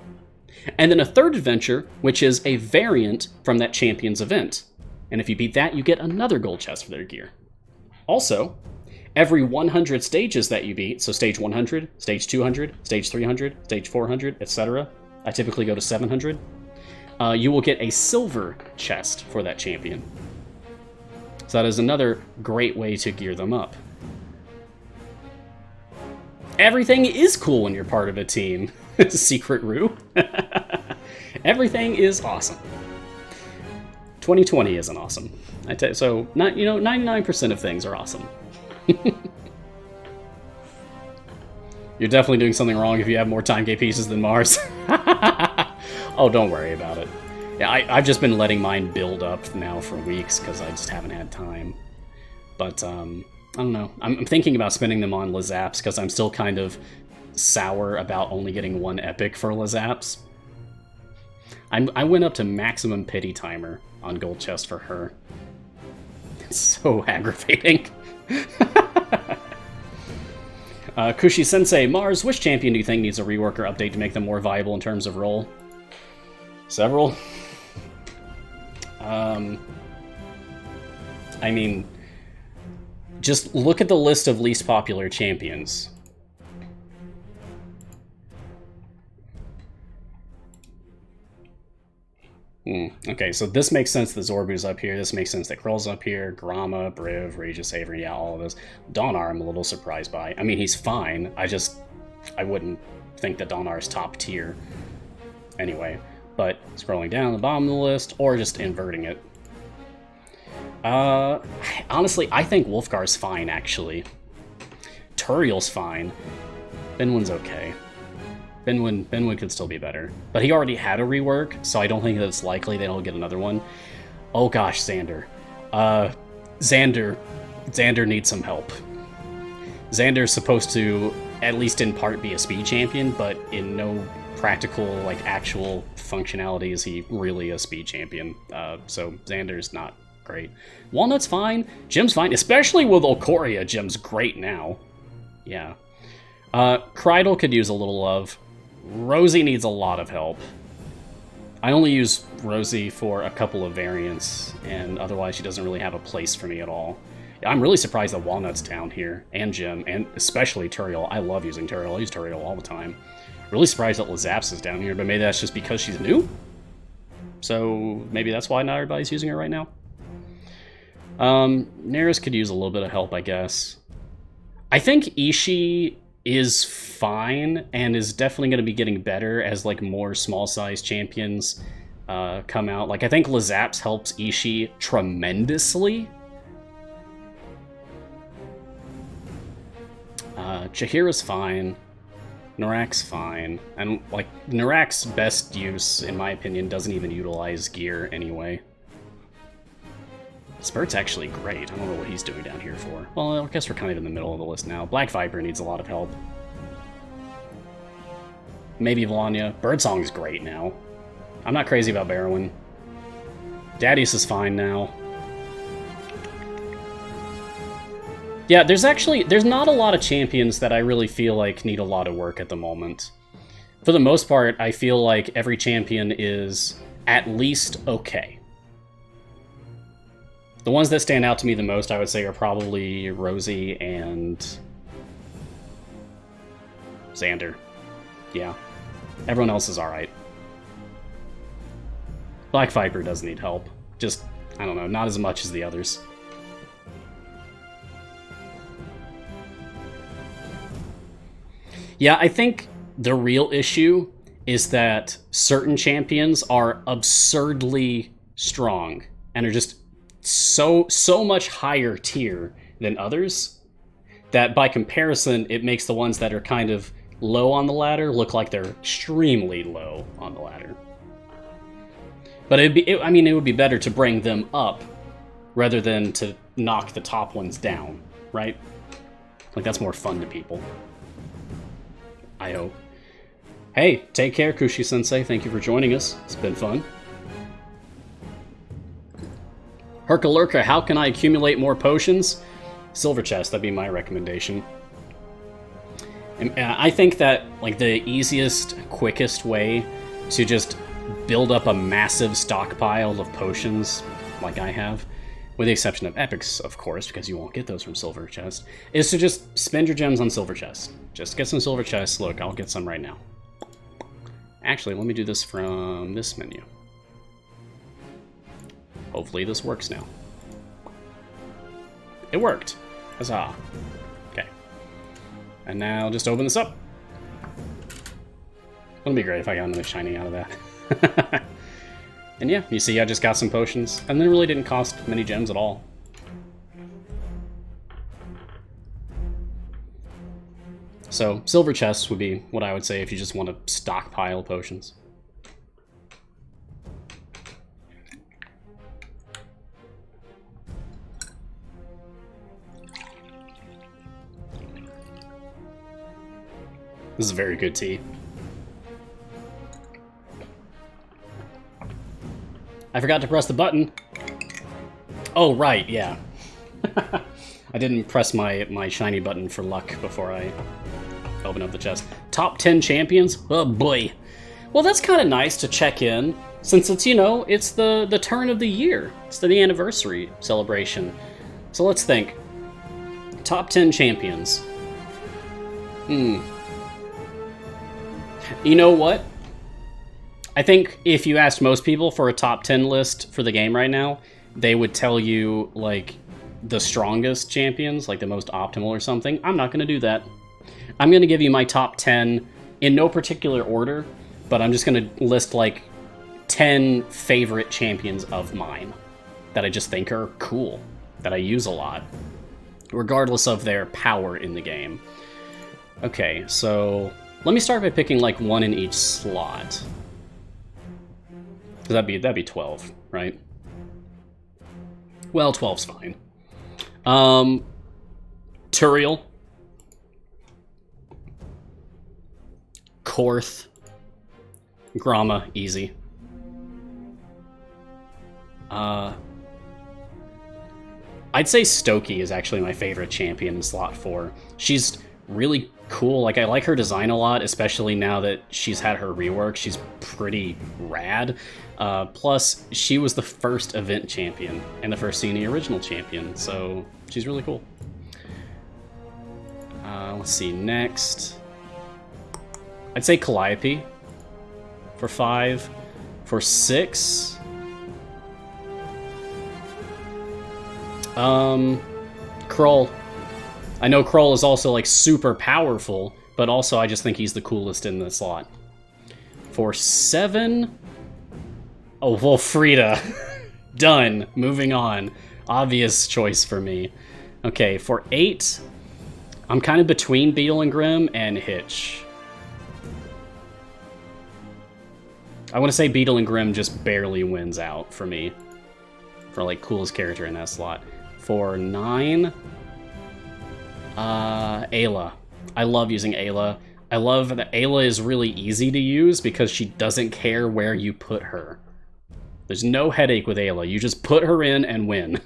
And then a third adventure, which is a variant from that champion's event. And if you beat that, you get another gold chest for their gear. Also, every 100 stages that you beat, so stage 100, stage 200, stage 300, stage 400, etc., I typically go to 700, you will get a silver chest for that champion. So that is another great way to gear them up. Everything is cool when you're part of a team. Secret Rue. Everything is awesome. 2020 isn't awesome. So, 99% of things are awesome. You're definitely doing something wrong if you have more time gate pieces than Mars. Oh, don't worry about it. Yeah, I've just been letting mine build up now for weeks because I just haven't had time. But, I don't know. I'm thinking about spending them on Lazaps because I'm still kind of sour about only getting 1 epic for Lazaps. I went up to maximum pity timer on gold chest for her. It's so aggravating. Kushi Sensei, Mars, which champion do you think needs a rework or update to make them more viable in terms of role? Several. I mean, Just look at the list of least popular champions. Okay, so this makes sense that Zorbu's up here. This makes sense that Krill's up here. Grama, Briv, Regis, Avery, yeah, all of this. Donar, I'm a little surprised by. I mean, he's fine. I wouldn't think that Donar's top tier. Anyway, but scrolling down the bottom of the list, or just inverting it. Honestly, I think Wolfgar's fine, actually. Turiel's fine. Benwin's okay. Benwin could still be better. But he already had a rework, so I don't think that it's likely they'll get another one. Oh gosh, Xander. Xander needs some help. Xander's supposed to, at least in part, be a speed champion, but in no practical, like, actual functionality is he really a speed champion. So Xander's not great. Walnut's fine. Jim's fine, especially with Olcoria. Jim's great now. Yeah. Krydle could use a little love. Rosie needs a lot of help. I only use Rosie for a couple of variants, and otherwise she doesn't really have a place for me at all. I'm really surprised that Walnut's down here, and Jim, and especially Turiel. I love using Turiel. I use Turiel all the time. Really surprised that Lazaps is down here, but maybe that's just because she's new? So maybe that's why not everybody's using her right now? Neris could use a little bit of help, I guess. I think Ishii is fine, and is definitely going to be getting better as, like, more small-sized champions come out. Like, I think Lazaps helps Ishii tremendously. Chihira's fine. Narak's fine. And, like, Narak's best use, in my opinion, doesn't even utilize gear anyway. Spurt's actually great. I don't know what he's doing down here for. Well, I guess we're kind of in the middle of the list now. Black Viper needs a lot of help. Maybe Volanya. Birdsong's great now. I'm not crazy about Barrowin. Dadius is fine now. Yeah, there's not a lot of champions that I really feel like need a lot of work at the moment. For the most part, I feel like every champion is at least okay. The ones that stand out to me the most, I would say, are probably Rosie and Xander. Yeah. Everyone else is alright. Black Viper does need help. Just, I don't know, not as much as the others. Yeah, I think the real issue is that certain champions are absurdly strong and are just so much higher tier than others that by comparison it makes the ones that are kind of low on the ladder look like they're extremely low on the ladder. But it would be better to bring them up rather than to knock the top ones down, right? Like, that's more fun to people. I hope. Hey, take care, Kushi-sensei. Thank you for joining us. It's been fun. Herkalurka, how can I accumulate more potions? Silver chest, that'd be my recommendation. And I think that, like, the easiest, quickest way to just build up a massive stockpile of potions, like I have, with the exception of epics, of course, because you won't get those from silver chest, is to just spend your gems on silver chests. Just get some silver chests. Look, I'll get some right now. Actually, let me do this from this menu. Hopefully this works now. It worked. Huzzah. Okay. And now just open this up. Wouldn't be great if I got another shiny out of that. And yeah, you see I just got some potions, and they really didn't cost many gems at all. So, silver chests would be what I would say if you just want to stockpile potions. This is very good tea. I forgot to press the button. Oh, right, yeah. I didn't press my shiny button for luck before I open up the chest. Top 10 champions? Oh, boy. Well, that's kind of nice to check in, since it's, you know, it's the turn of the year. It's the anniversary celebration. So let's think. Top 10 champions. You know what? I think if you asked most people for a top 10 list for the game right now, they would tell you, like, the strongest champions, like the most optimal or something. I'm not going to do that. I'm going to give you my top 10 in no particular order, but I'm just going to list, like, 10 favorite champions of mine that I just think are cool, that I use a lot, regardless of their power in the game. Okay, so let me start by picking, like, one in each slot. Because that'd be 12, right? Well, 12's fine. Turiel. Korth. Gromma, easy. I'd say Stokey is actually my favorite champion in slot 4. She's really cool. Like, I like her design a lot, especially now that she's had her rework. She's pretty rad. Plus, she was the first event champion and the first CNE original champion, so she's really cool. Let's see, next. I'd say Calliope for 5. For 6... Krull. I know Krull is also, like, super powerful, but also I just think he's the coolest in the slot. For 7... Oh, well, Frida. Done. Moving on. Obvious choice for me. Okay, for 8... I'm kind of between Beetle and Grimm and Hitch. I want to say Beetle and Grimm just barely wins out for me. For, like, coolest character in that slot. For 9... Ayla. I love using Ayla. I love that Ayla is really easy to use because she doesn't care where you put her. There's no headache with Ayla. You just put her in and win.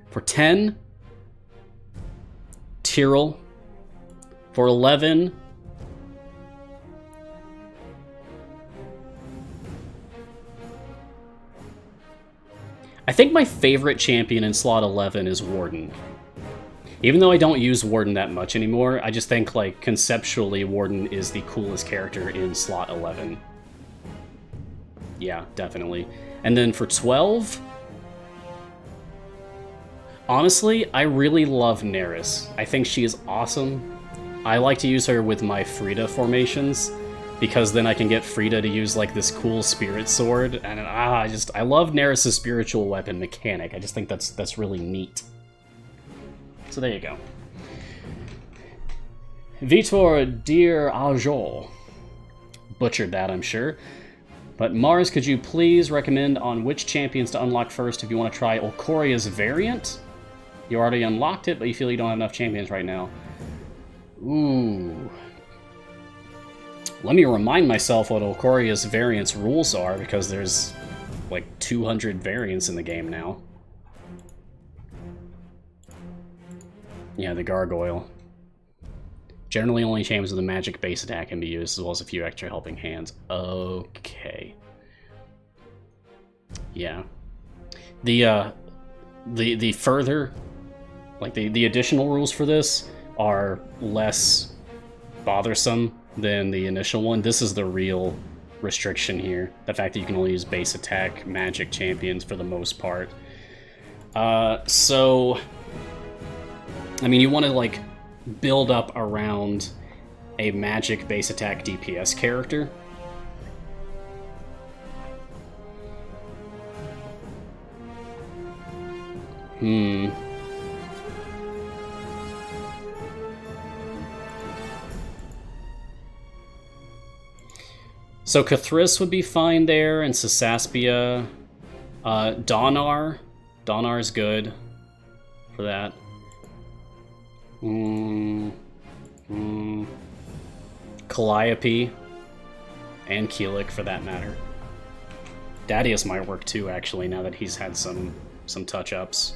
For 10... Tyrell. For 11... I think my favorite champion in slot 11 is Warden. Even though I don't use Warden that much anymore, I just think, like, conceptually, Warden is the coolest character in slot 11. Yeah, definitely. And then for 12... Honestly, I really love Neris. I think she is awesome. I like to use her with my Frida formations, because then I can get Frida to use, like, this cool spirit sword, and I love Neris' spiritual weapon mechanic. I just think that's really neat. So there you go. Vitor Dear Ajol. Butchered that, I'm sure. But Mars, could you please recommend on which champions to unlock first if you want to try Okoria's variant? You already unlocked it, but you feel you don't have enough champions right now. Ooh. Let me remind myself what Okoria's variants rules are, because there's like 200 variants in the game now. Yeah, the Gargoyle. Generally only champions with a magic base attack can be used, as well as a few extra helping hands. Okay. Yeah. The further, like the additional rules for this are less bothersome than the initial one. This is the real restriction here. The fact that you can only use base attack magic champions for the most part. So, I mean, you want to, like, build up around a magic base attack DPS character. So Cathris would be fine there, and Sasaspia. Donar. Donar's good for that. Calliope. And Keelik, for that matter. Dadius might work too, actually, now that he's had some touch-ups.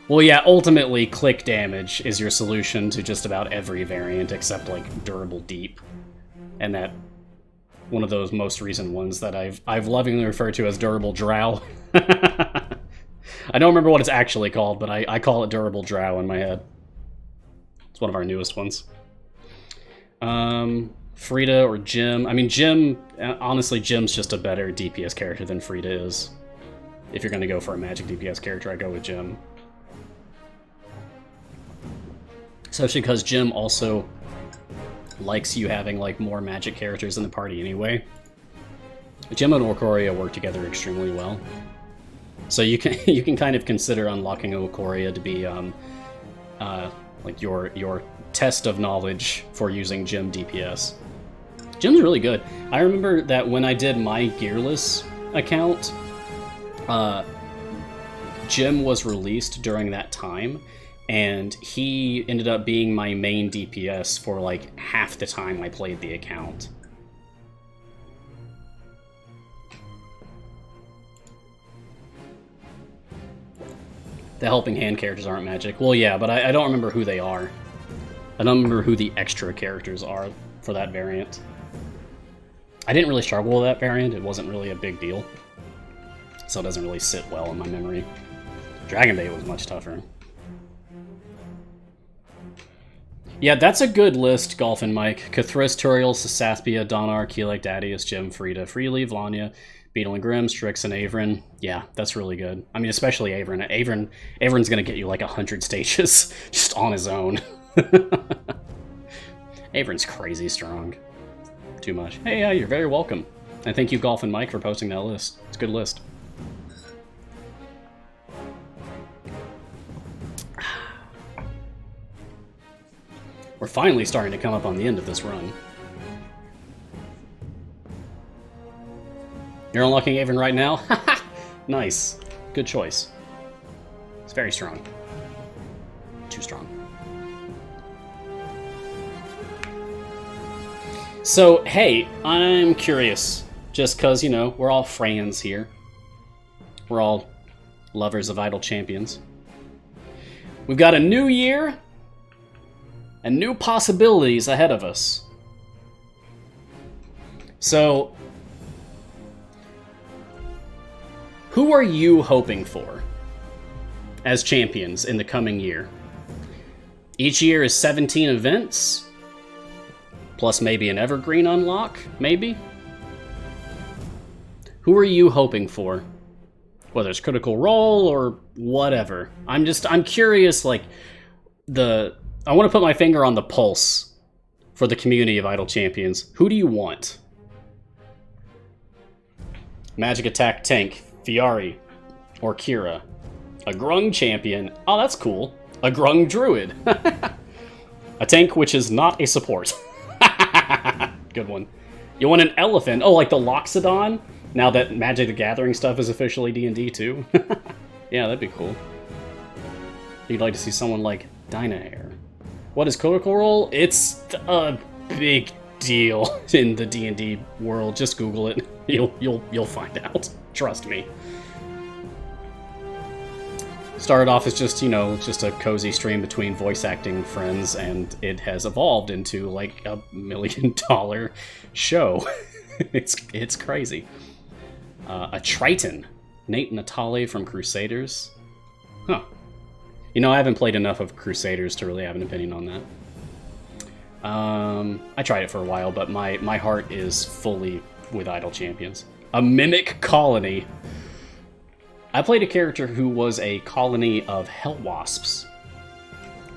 Well, yeah, ultimately, click damage is your solution to just about every variant except, like, Durable Deep. And that one of those most recent ones that I've lovingly referred to as Durable Drow. I don't remember what it's actually called, but I call it Durable Drow in my head. It's one of our newest ones. Frida or Jim. I mean, Jim, honestly, Jim's just a better DPS character than Frida is. If you're going to go for a magic DPS character, I go with Jim. Especially because Jim also likes you having like more magic characters in the party anyway. Jim and Ikoria work together extremely well. So you can kind of consider unlocking Ikoria to be like your test of knowledge for using Jim DPS. Jim's really good. I remember that when I did my Gearless account, Jim was released during that time, and he ended up being my main DPS for like half the time I played the account. The helping hand characters aren't magic. Well, yeah, but I don't remember who they are. I don't remember who the extra characters are for that variant. I didn't really struggle with that variant. It wasn't really a big deal. So it doesn't really sit well in my memory. Dragon Bait was much tougher. Yeah, that's a good list, Golf and Mike. Cathris, Turiel, Sasathia, Donar, Keelek, Dadius, Jim, Frida, Freely, Vlania, Beetle and Grimm, Strix, and Averin. Yeah, that's really good. I mean, especially Averin. Averin's gonna get you like 100 stages just on his own. Averin's crazy strong. Too much. Hey, you're very welcome. And thank you, Golf and Mike, for posting that list. It's a good list. We're finally starting to come up on the end of this run. You're unlocking Averin right now? Nice. Good choice. It's very strong. Too strong. So, hey, I'm curious. Just because, you know, we're all friends here. We're all lovers of Idle Champions. We've got a new year and new possibilities ahead of us. So, who are you hoping for as champions in the coming year? Each year is 17 events, plus maybe an Evergreen unlock, maybe? Who are you hoping for? Whether it's Critical Role or whatever. I'm curious, like, I want to put my finger on the pulse for the community of Idle Champions. Who do you want? Magic Attack Tank, Fiari, or Kira. A Grung Champion. Oh, that's cool. A Grung Druid. A tank which is not a support. Good one. You want an Elephant. Oh, like the Loxodon? Now that Magic the Gathering stuff is officially D&D too. Yeah, that'd be cool. You'd like to see someone like Dynahair. What is Critical Role? It's a big deal in the D&D world. Just Google it. You'll find out. Trust me. Started off as just, you know, just a cozy stream between voice acting friends, and it has evolved into like $1 million show. It's crazy. A Triton. Nate Natale from Crusaders. Huh. You know, I haven't played enough of Crusaders to really have an opinion on that. I tried it for a while, but my heart is fully with Idle Champions. A Mimic Colony. I played a character who was a colony of Hellwasps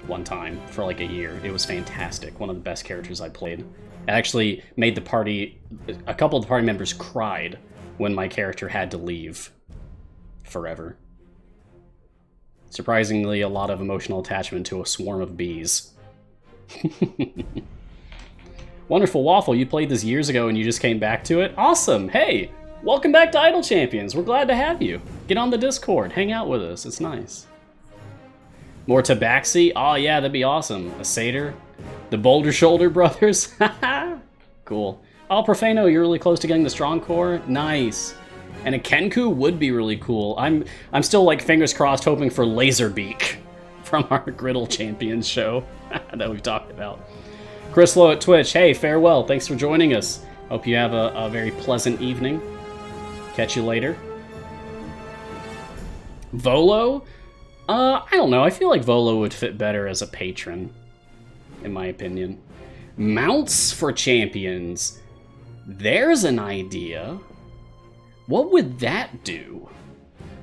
one time for like a year. It was fantastic. One of the best characters I played. It actually made the party... A couple of the party members cried when my character had to leave forever. Surprisingly, a lot of emotional attachment to a swarm of bees. Wonderful Waffle, you played this years ago and you just came back to it? Awesome! Hey! Welcome back to Idle Champions. We're glad to have you. Get on the Discord. Hang out with us. It's nice. More Tabaxi? Oh yeah, that'd be awesome. A Satyr? The Boulder Shoulder Brothers? Cool. Oh, Profano, you're really close to getting the Strong Core? Nice. And a Kenku would be really cool. I'm still, like, fingers crossed hoping for Laserbeak from our Griddle Champions show that we've talked about. Chris Lowe at Twitch. Hey, farewell. Thanks for joining us. Hope you have a very pleasant evening. Catch you later. Volo? I don't know. I feel like Volo would fit better as a patron, in my opinion. Mounts for champions. There's an idea. What would that do?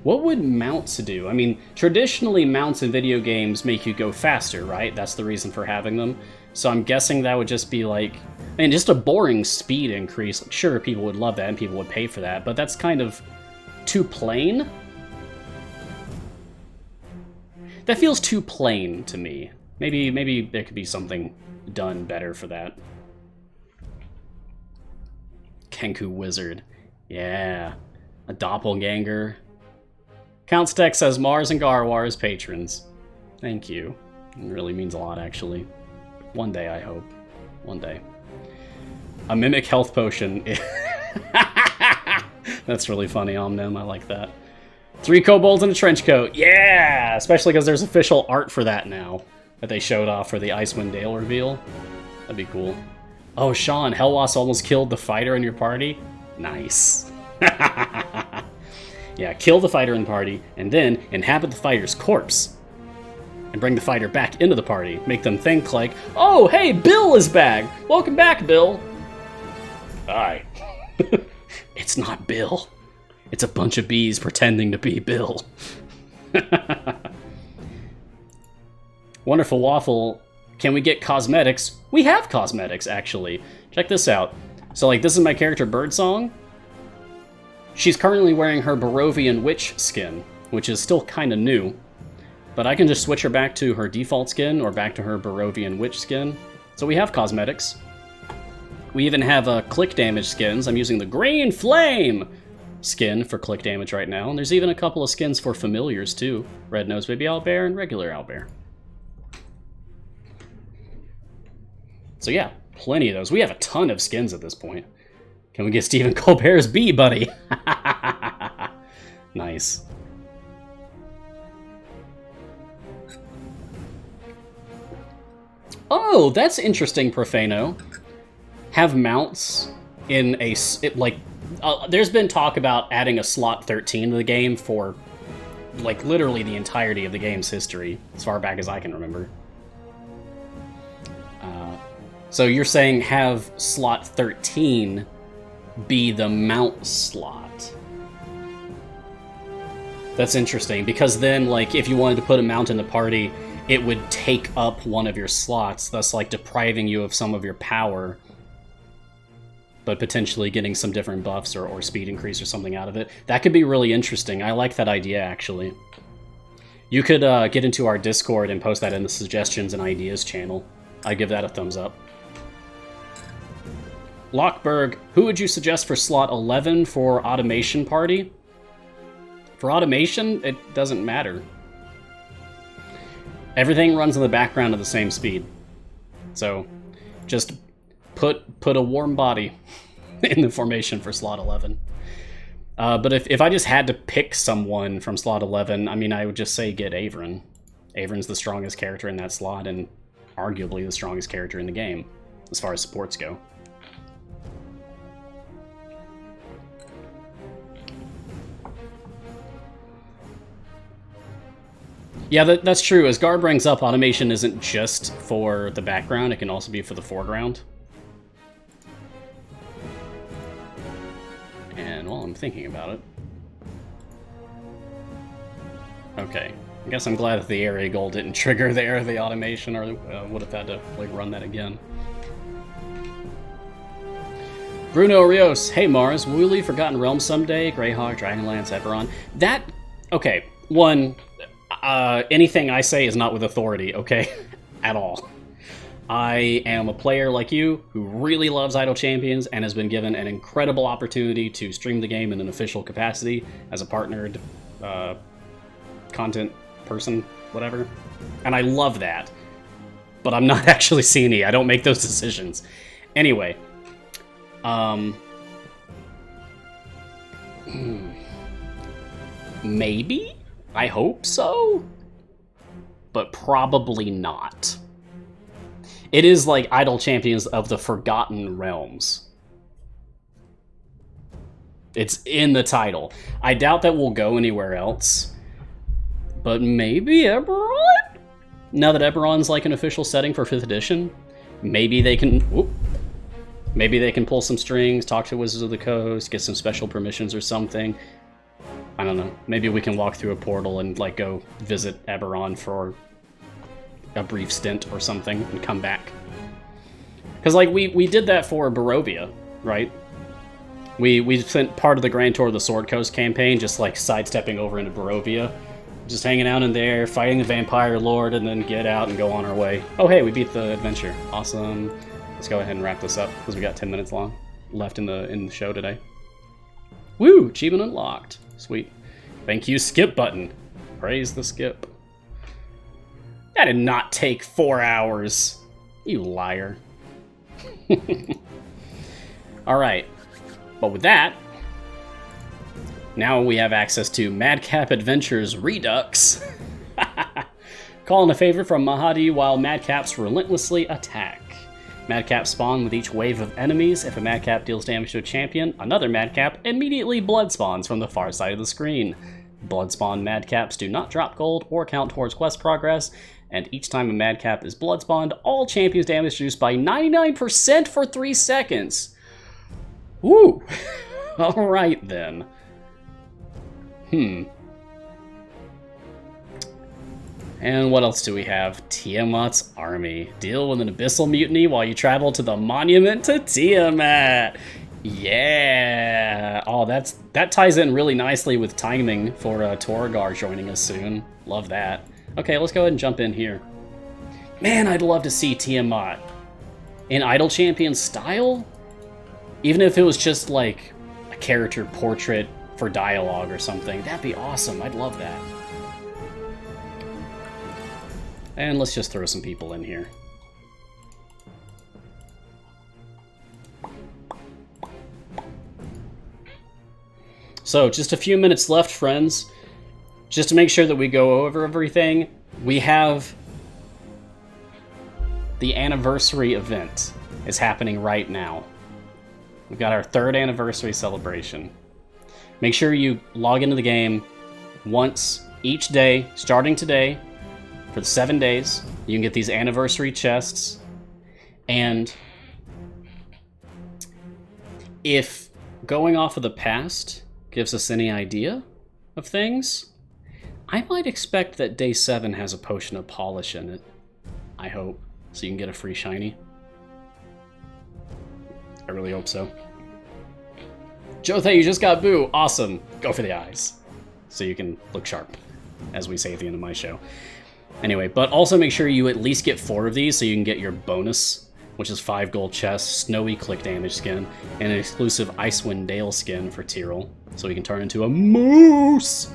What would mounts do? I mean, traditionally mounts in video games make you go faster, right? That's the reason for having them. So I'm guessing that would just be like, I mean, just a boring speed increase. Sure, people would love that and people would pay for that, but that's kind of too plain. That feels too plain to me. Maybe there could be something done better for that. Kenku Wizard. Yeah. A doppelganger. Count Steck says Mars and Garwar as patrons. Thank you. It really means a lot, actually. One day, I hope. One day. A Mimic Health Potion. That's really funny, Omnim. I like that. 3 kobolds in a trench coat. Yeah! Especially because there's official art for that now that they showed off for the Icewind Dale reveal. That'd be cool. Oh, Sean, Hellwasp almost killed the fighter in your party? Nice. Yeah, kill the fighter in the party, and then inhabit the fighter's corpse. And bring the fighter back into the party. Make them think like, oh, hey, Bill is back! Welcome back, Bill! Hi. It's not Bill. It's a bunch of bees pretending to be Bill. Wonderful Waffle. Can we get cosmetics? We have cosmetics, actually. Check this out. So, like, this is my character Birdsong. She's currently wearing her Barovian Witch skin, which is still kind of new. But I can just switch her back to her default skin or back to her Barovian Witch skin. So we have cosmetics. We even have click damage skins. I'm using the Green Flame skin for click damage right now. And there's even a couple of skins for familiars too. Red-Nosed Baby Owlbear and regular owlbear. So yeah, plenty of those. We have a ton of skins at this point. Can we get Stephen Colbert's bee, buddy? Nice. Oh, that's interesting, Profano. Have mounts in a... there's been talk about adding a slot 13 to the game for, like, literally the entirety of the game's history, as far back as I can remember. So you're saying have slot 13 be the mount slot. That's interesting, because then, like, if you wanted to put a mount in the party, it would take up one of your slots, thus, like, depriving you of some of your power, but potentially getting some different buffs or speed increase or something out of it. That could be really interesting. I like that idea, actually. You could get into our Discord and post that in the suggestions and ideas channel. I'd give that a thumbs up. Lockberg, who would you suggest for slot 11 for automation party? For automation, it doesn't matter. Everything runs in the background at the same speed. So, just put a warm body in the formation for slot 11. But if I just had to pick someone from slot 11, I mean, I would just say get Averin. Averin's the strongest character in that slot, and arguably the strongest character in the game, as far as supports go. Yeah, that's true. As Gar brings up, automation isn't just for the background, it can also be for the foreground. And, well, I'm thinking about it. Okay. I guess I'm glad that the area goal didn't trigger the automation, or would have had to, like, run that again. Bruno Rios, hey Mars, will we leave Forgotten Realms someday? Greyhawk, Dragonlance, Eberron? That, okay, one... anything I say is not with authority, okay? At all. I am a player like you who really loves Idle Champions and has been given an incredible opportunity to stream the game in an official capacity as a partnered content person, whatever. And I love that. But I'm not actually CNE. I don't make those decisions. Anyway. Maybe? I hope so, but probably not. It is like Idle Champions of the Forgotten Realms. It's in the title. I doubt that we'll go anywhere else, But maybe Eberron? Now that Eberron's like an official setting for 5th edition, maybe they can... Whoop, maybe they can pull some strings, talk to Wizards of the Coast, get some special permissions or something. I don't know. Maybe we can walk through a portal and like go visit Eberron for a brief stint or something and come back. Because like we did that for Barovia, right? We spent part of the Grand Tour of the Sword Coast campaign just like sidestepping over into Barovia, just hanging out in there, fighting the Vampire Lord, and then get out and go on our way. Oh hey, we beat the adventure. Awesome. Let's go ahead and wrap this up because we got 10 minutes left in the show today. Woo! Achievement unlocked. Sweet. Thank you, skip button. Praise the skip. That did not take 4 hours. You liar. Alright. But with that, now we have access to Madcap Adventures Redux. Calling a favor from Mahadi while Madcaps relentlessly attack. Madcaps spawn with each wave of enemies. If a Madcap deals damage to a champion, another Madcap immediately blood spawns from the far side of the screen. Blood spawn Madcaps do not drop gold or count towards quest progress, and each time a Madcap is blood spawned, all champions damage reduced by 99% for 3 seconds. Woo! Alright then. And what else do we have? Tiamat's Army. Deal with an abyssal mutiny while you travel to the monument to Tiamat. Yeah! Oh, that ties in really nicely with timing for Torgar joining us soon. Love that. Okay, let's go ahead and jump in here. Man, I'd love to see Tiamat in Idle Champion style. Even if it was just like a character portrait for dialogue or something. That'd be awesome. I'd love that. And let's just throw some people in here. So, just a few minutes left, friends. Just to make sure that we go over everything, we have the anniversary event is happening right now. We've got our 3rd anniversary celebration. Make sure you log into the game once each day, starting today, for the 7 days. You can get these anniversary chests. And if going off of the past gives us any idea of things, I might expect that day 7 has a potion of polish in it. I hope. So you can get a free shiny. I really hope so. Jothe, you just got boo. Awesome. Go for the eyes. So you can look sharp, as we say at the end of my show. Anyway, but also make sure you at least get 4 of these so you can get your bonus, which is 5 gold chests, snowy click damage skin, and an exclusive Icewind Dale skin for Tyrell, so we can turn into a moose!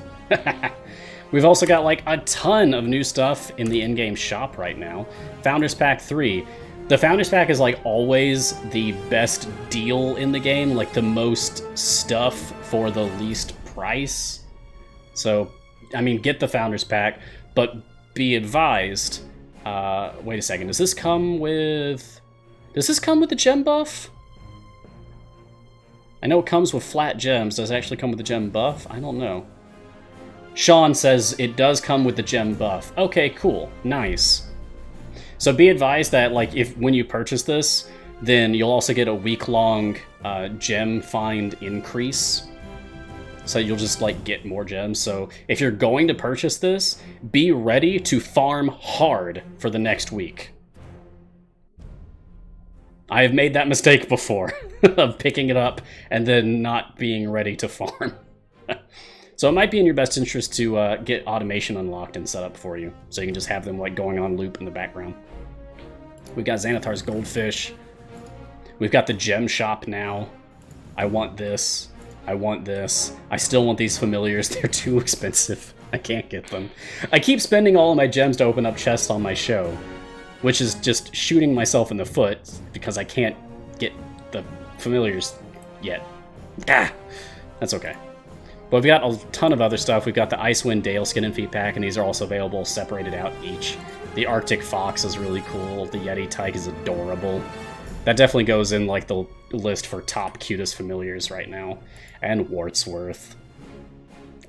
We've also got like a ton of new stuff in the in-game shop right now. Founders Pack 3. The Founders Pack is like always the best deal in the game, like the most stuff for the least price. So, I mean, get the Founders Pack, but be advised. Wait a second, does this come with the gem buff? I know it comes with flat gems. Does it actually come with the gem buff? I don't know. Sean says it does come with the gem buff. Okay, cool. Nice. So be advised that like when you purchase this, then you'll also get a week-long gem find increase. So you'll just like get more gems. So if you're going to purchase this, be ready to farm hard for the next week. I have made that mistake before of picking it up and then not being ready to farm. So it might be in your best interest to get automation unlocked and set up for you, so you can just have them like going on loop in the background. We've got Xanathar's Goldfish. We've got the gem shop now. I want this. I want this. I still want these familiars. They're too expensive. I can't get them. I keep spending all of my gems to open up chests on my show, which is just shooting myself in the foot because I can't get the familiars yet. Ah, that's okay. But we've got a ton of other stuff. We've got the Icewind Dale skin and feet pack, and these are also available separated out each. The Arctic Fox is really cool. The Yeti Tyke is adorable. That definitely goes in like the list for top cutest familiars right now. And Wartsworth.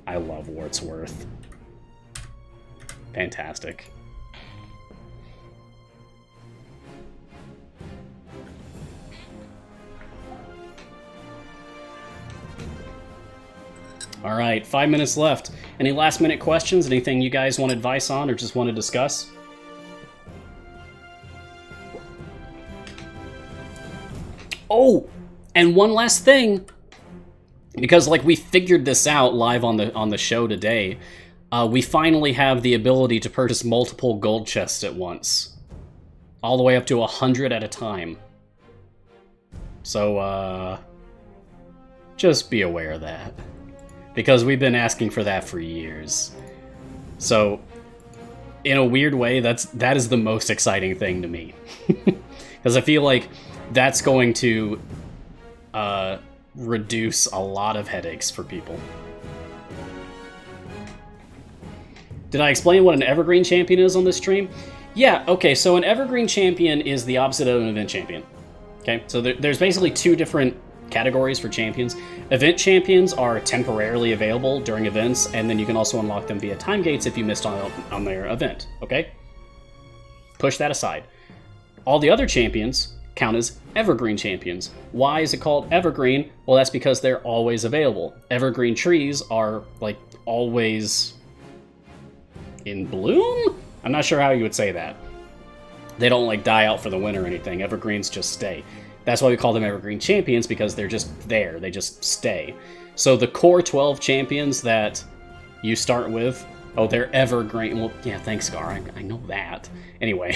I love Wartsworth. Fantastic. All right, 5 minutes left. Any last minute questions? Anything you guys want advice on or just want to discuss? Oh, and one last thing, because like we figured this out live on the show today, we finally have the ability to purchase multiple gold chests at once, all the way up to 100 at a time. So just be aware of that, because we've been asking for that for years. So in a weird way, that is the most exciting thing to me, because I feel like that's going to reduce a lot of headaches for people. Did I explain what an Evergreen Champion is on this stream? Yeah, okay, so an Evergreen Champion is the opposite of an Event Champion. Okay, so there's basically two different categories for champions. Event Champions are temporarily available during events, and then you can also unlock them via time gates if you missed on their event, okay? Push that aside. All the other champions count as Evergreen Champions. Why is it called Evergreen? Well, that's because they're always available. Evergreen trees are, like, always in bloom? I'm not sure how you would say that. They don't, like, die out for the winter or anything. Evergreens just stay. That's why we call them Evergreen Champions, because they're just there. They just stay. So the core 12 champions that you start with, oh, they're Evergreen. Well, yeah, thanks, Scar. I know that. Anyway.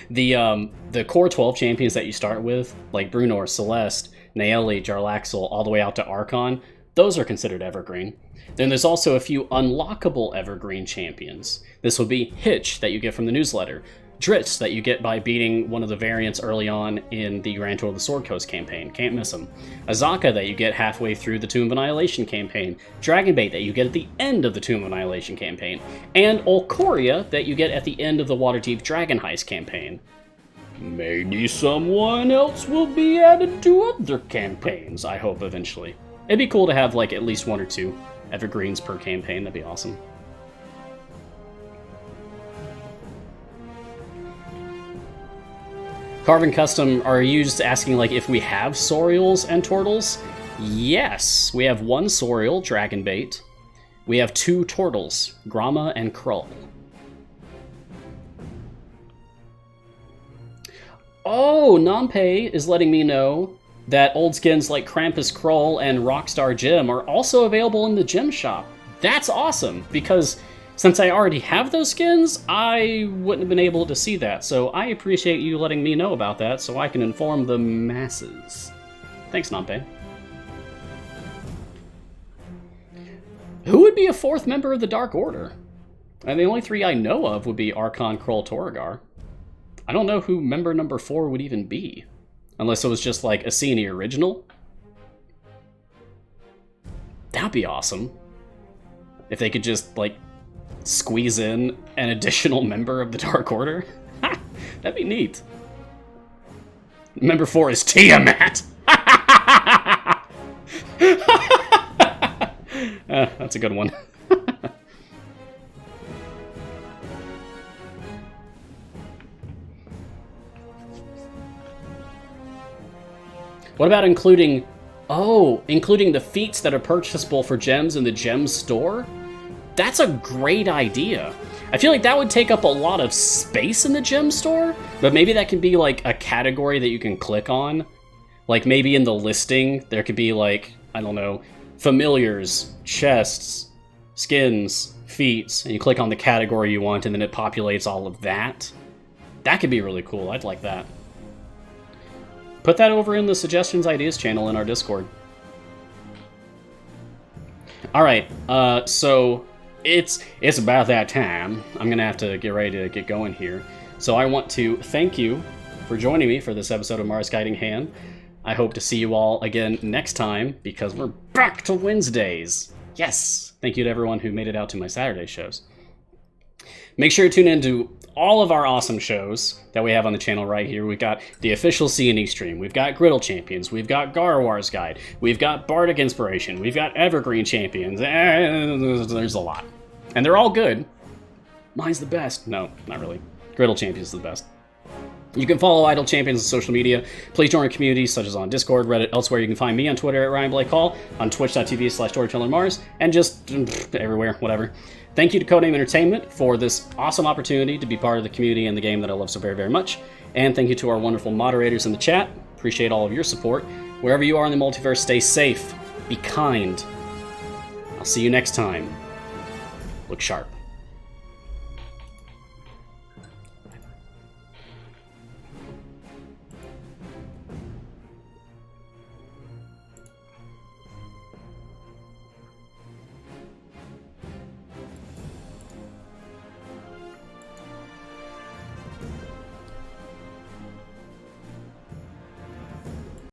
The core 12 champions that you start with, like Brunor, Celeste, Naeli, Jarlaxle, all the way out to Archon, those are considered Evergreen. Then there's also a few unlockable Evergreen champions. This would be Hitch, that you get from the newsletter. Dritz, that you get by beating one of the variants early on in the Grand Tour of the Sword Coast campaign. Can't miss them. Azaka, that you get halfway through the Tomb of Annihilation campaign. Dragonbait, that you get at the end of the Tomb of Annihilation campaign. And Olcoria, that you get at the end of the Waterdeep Dragon Heist campaign. Maybe someone else will be added to other campaigns, I hope, eventually. It'd be cool to have, like, at least 1 or 2 Evergreens per campaign. That'd be awesome. Carvin Custom, are you just asking, like, if we have Sorials and Tortles? Yes, we have 1 Sorial, Dragonbait. We have 2 Tortles, Grama and Krull. Oh, Nampe is letting me know that old skins like Krampus Krull and Rockstar Gem are also available in the gem shop. That's awesome, because since I already have those skins, I wouldn't have been able to see that, so I appreciate you letting me know about that so I can inform the masses. Thanks, Nampe. Who would be a 4th member of the Dark Order? And the only 3 I know of would be Archon, Krull, Torragar. I don't know who member number 4 would even be, unless it was just like a Ciani original. That'd be awesome. If they could just, like, squeeze in an additional member of the Dark Order. That'd be neat. Member 4 is Tiamat! That's a good one. What about including the feats that are purchasable for gems in the gem store? That's a great idea. I feel like that would take up a lot of space in the gem store, but maybe that could be like a category that you can click on. Like maybe in the listing, there could be like, I don't know, familiars, chests, skins, feats, and you click on the category you want and then it populates all of that. That could be really cool. I'd like that. Put that over in the Suggestions Ideas channel in our Discord. Alright, so it's about that time. I'm gonna have to get ready to get going here. So I want to thank you for joining me for this episode of Mars Guiding Hand. I hope to see you all again next time, because we're back to Wednesdays. Yes! Thank you to everyone who made it out to my Saturday shows. Make sure to tune in to all of our awesome shows that we have on the channel right here. We've got the official C&E stream, we've got Griddle Champions, we've got Garwar's Guide, we've got Bardic Inspiration, we've got Evergreen Champions, and there's a lot. And they're all good. Mine's the best. No, not really. Griddle Champions is the best. You can follow Idle Champions on social media. Please join our communities such as on Discord, Reddit, elsewhere. You can find me on Twitter at Ryan Blake Hall, on twitch.tv/Storyteller Mars, and just everywhere, whatever. Thank you to Codename Entertainment for this awesome opportunity to be part of the community and the game that I love so very, very much. And thank you to our wonderful moderators in the chat. Appreciate all of your support. Wherever you are in the multiverse, stay safe, be kind. I'll see you next time. Look sharp.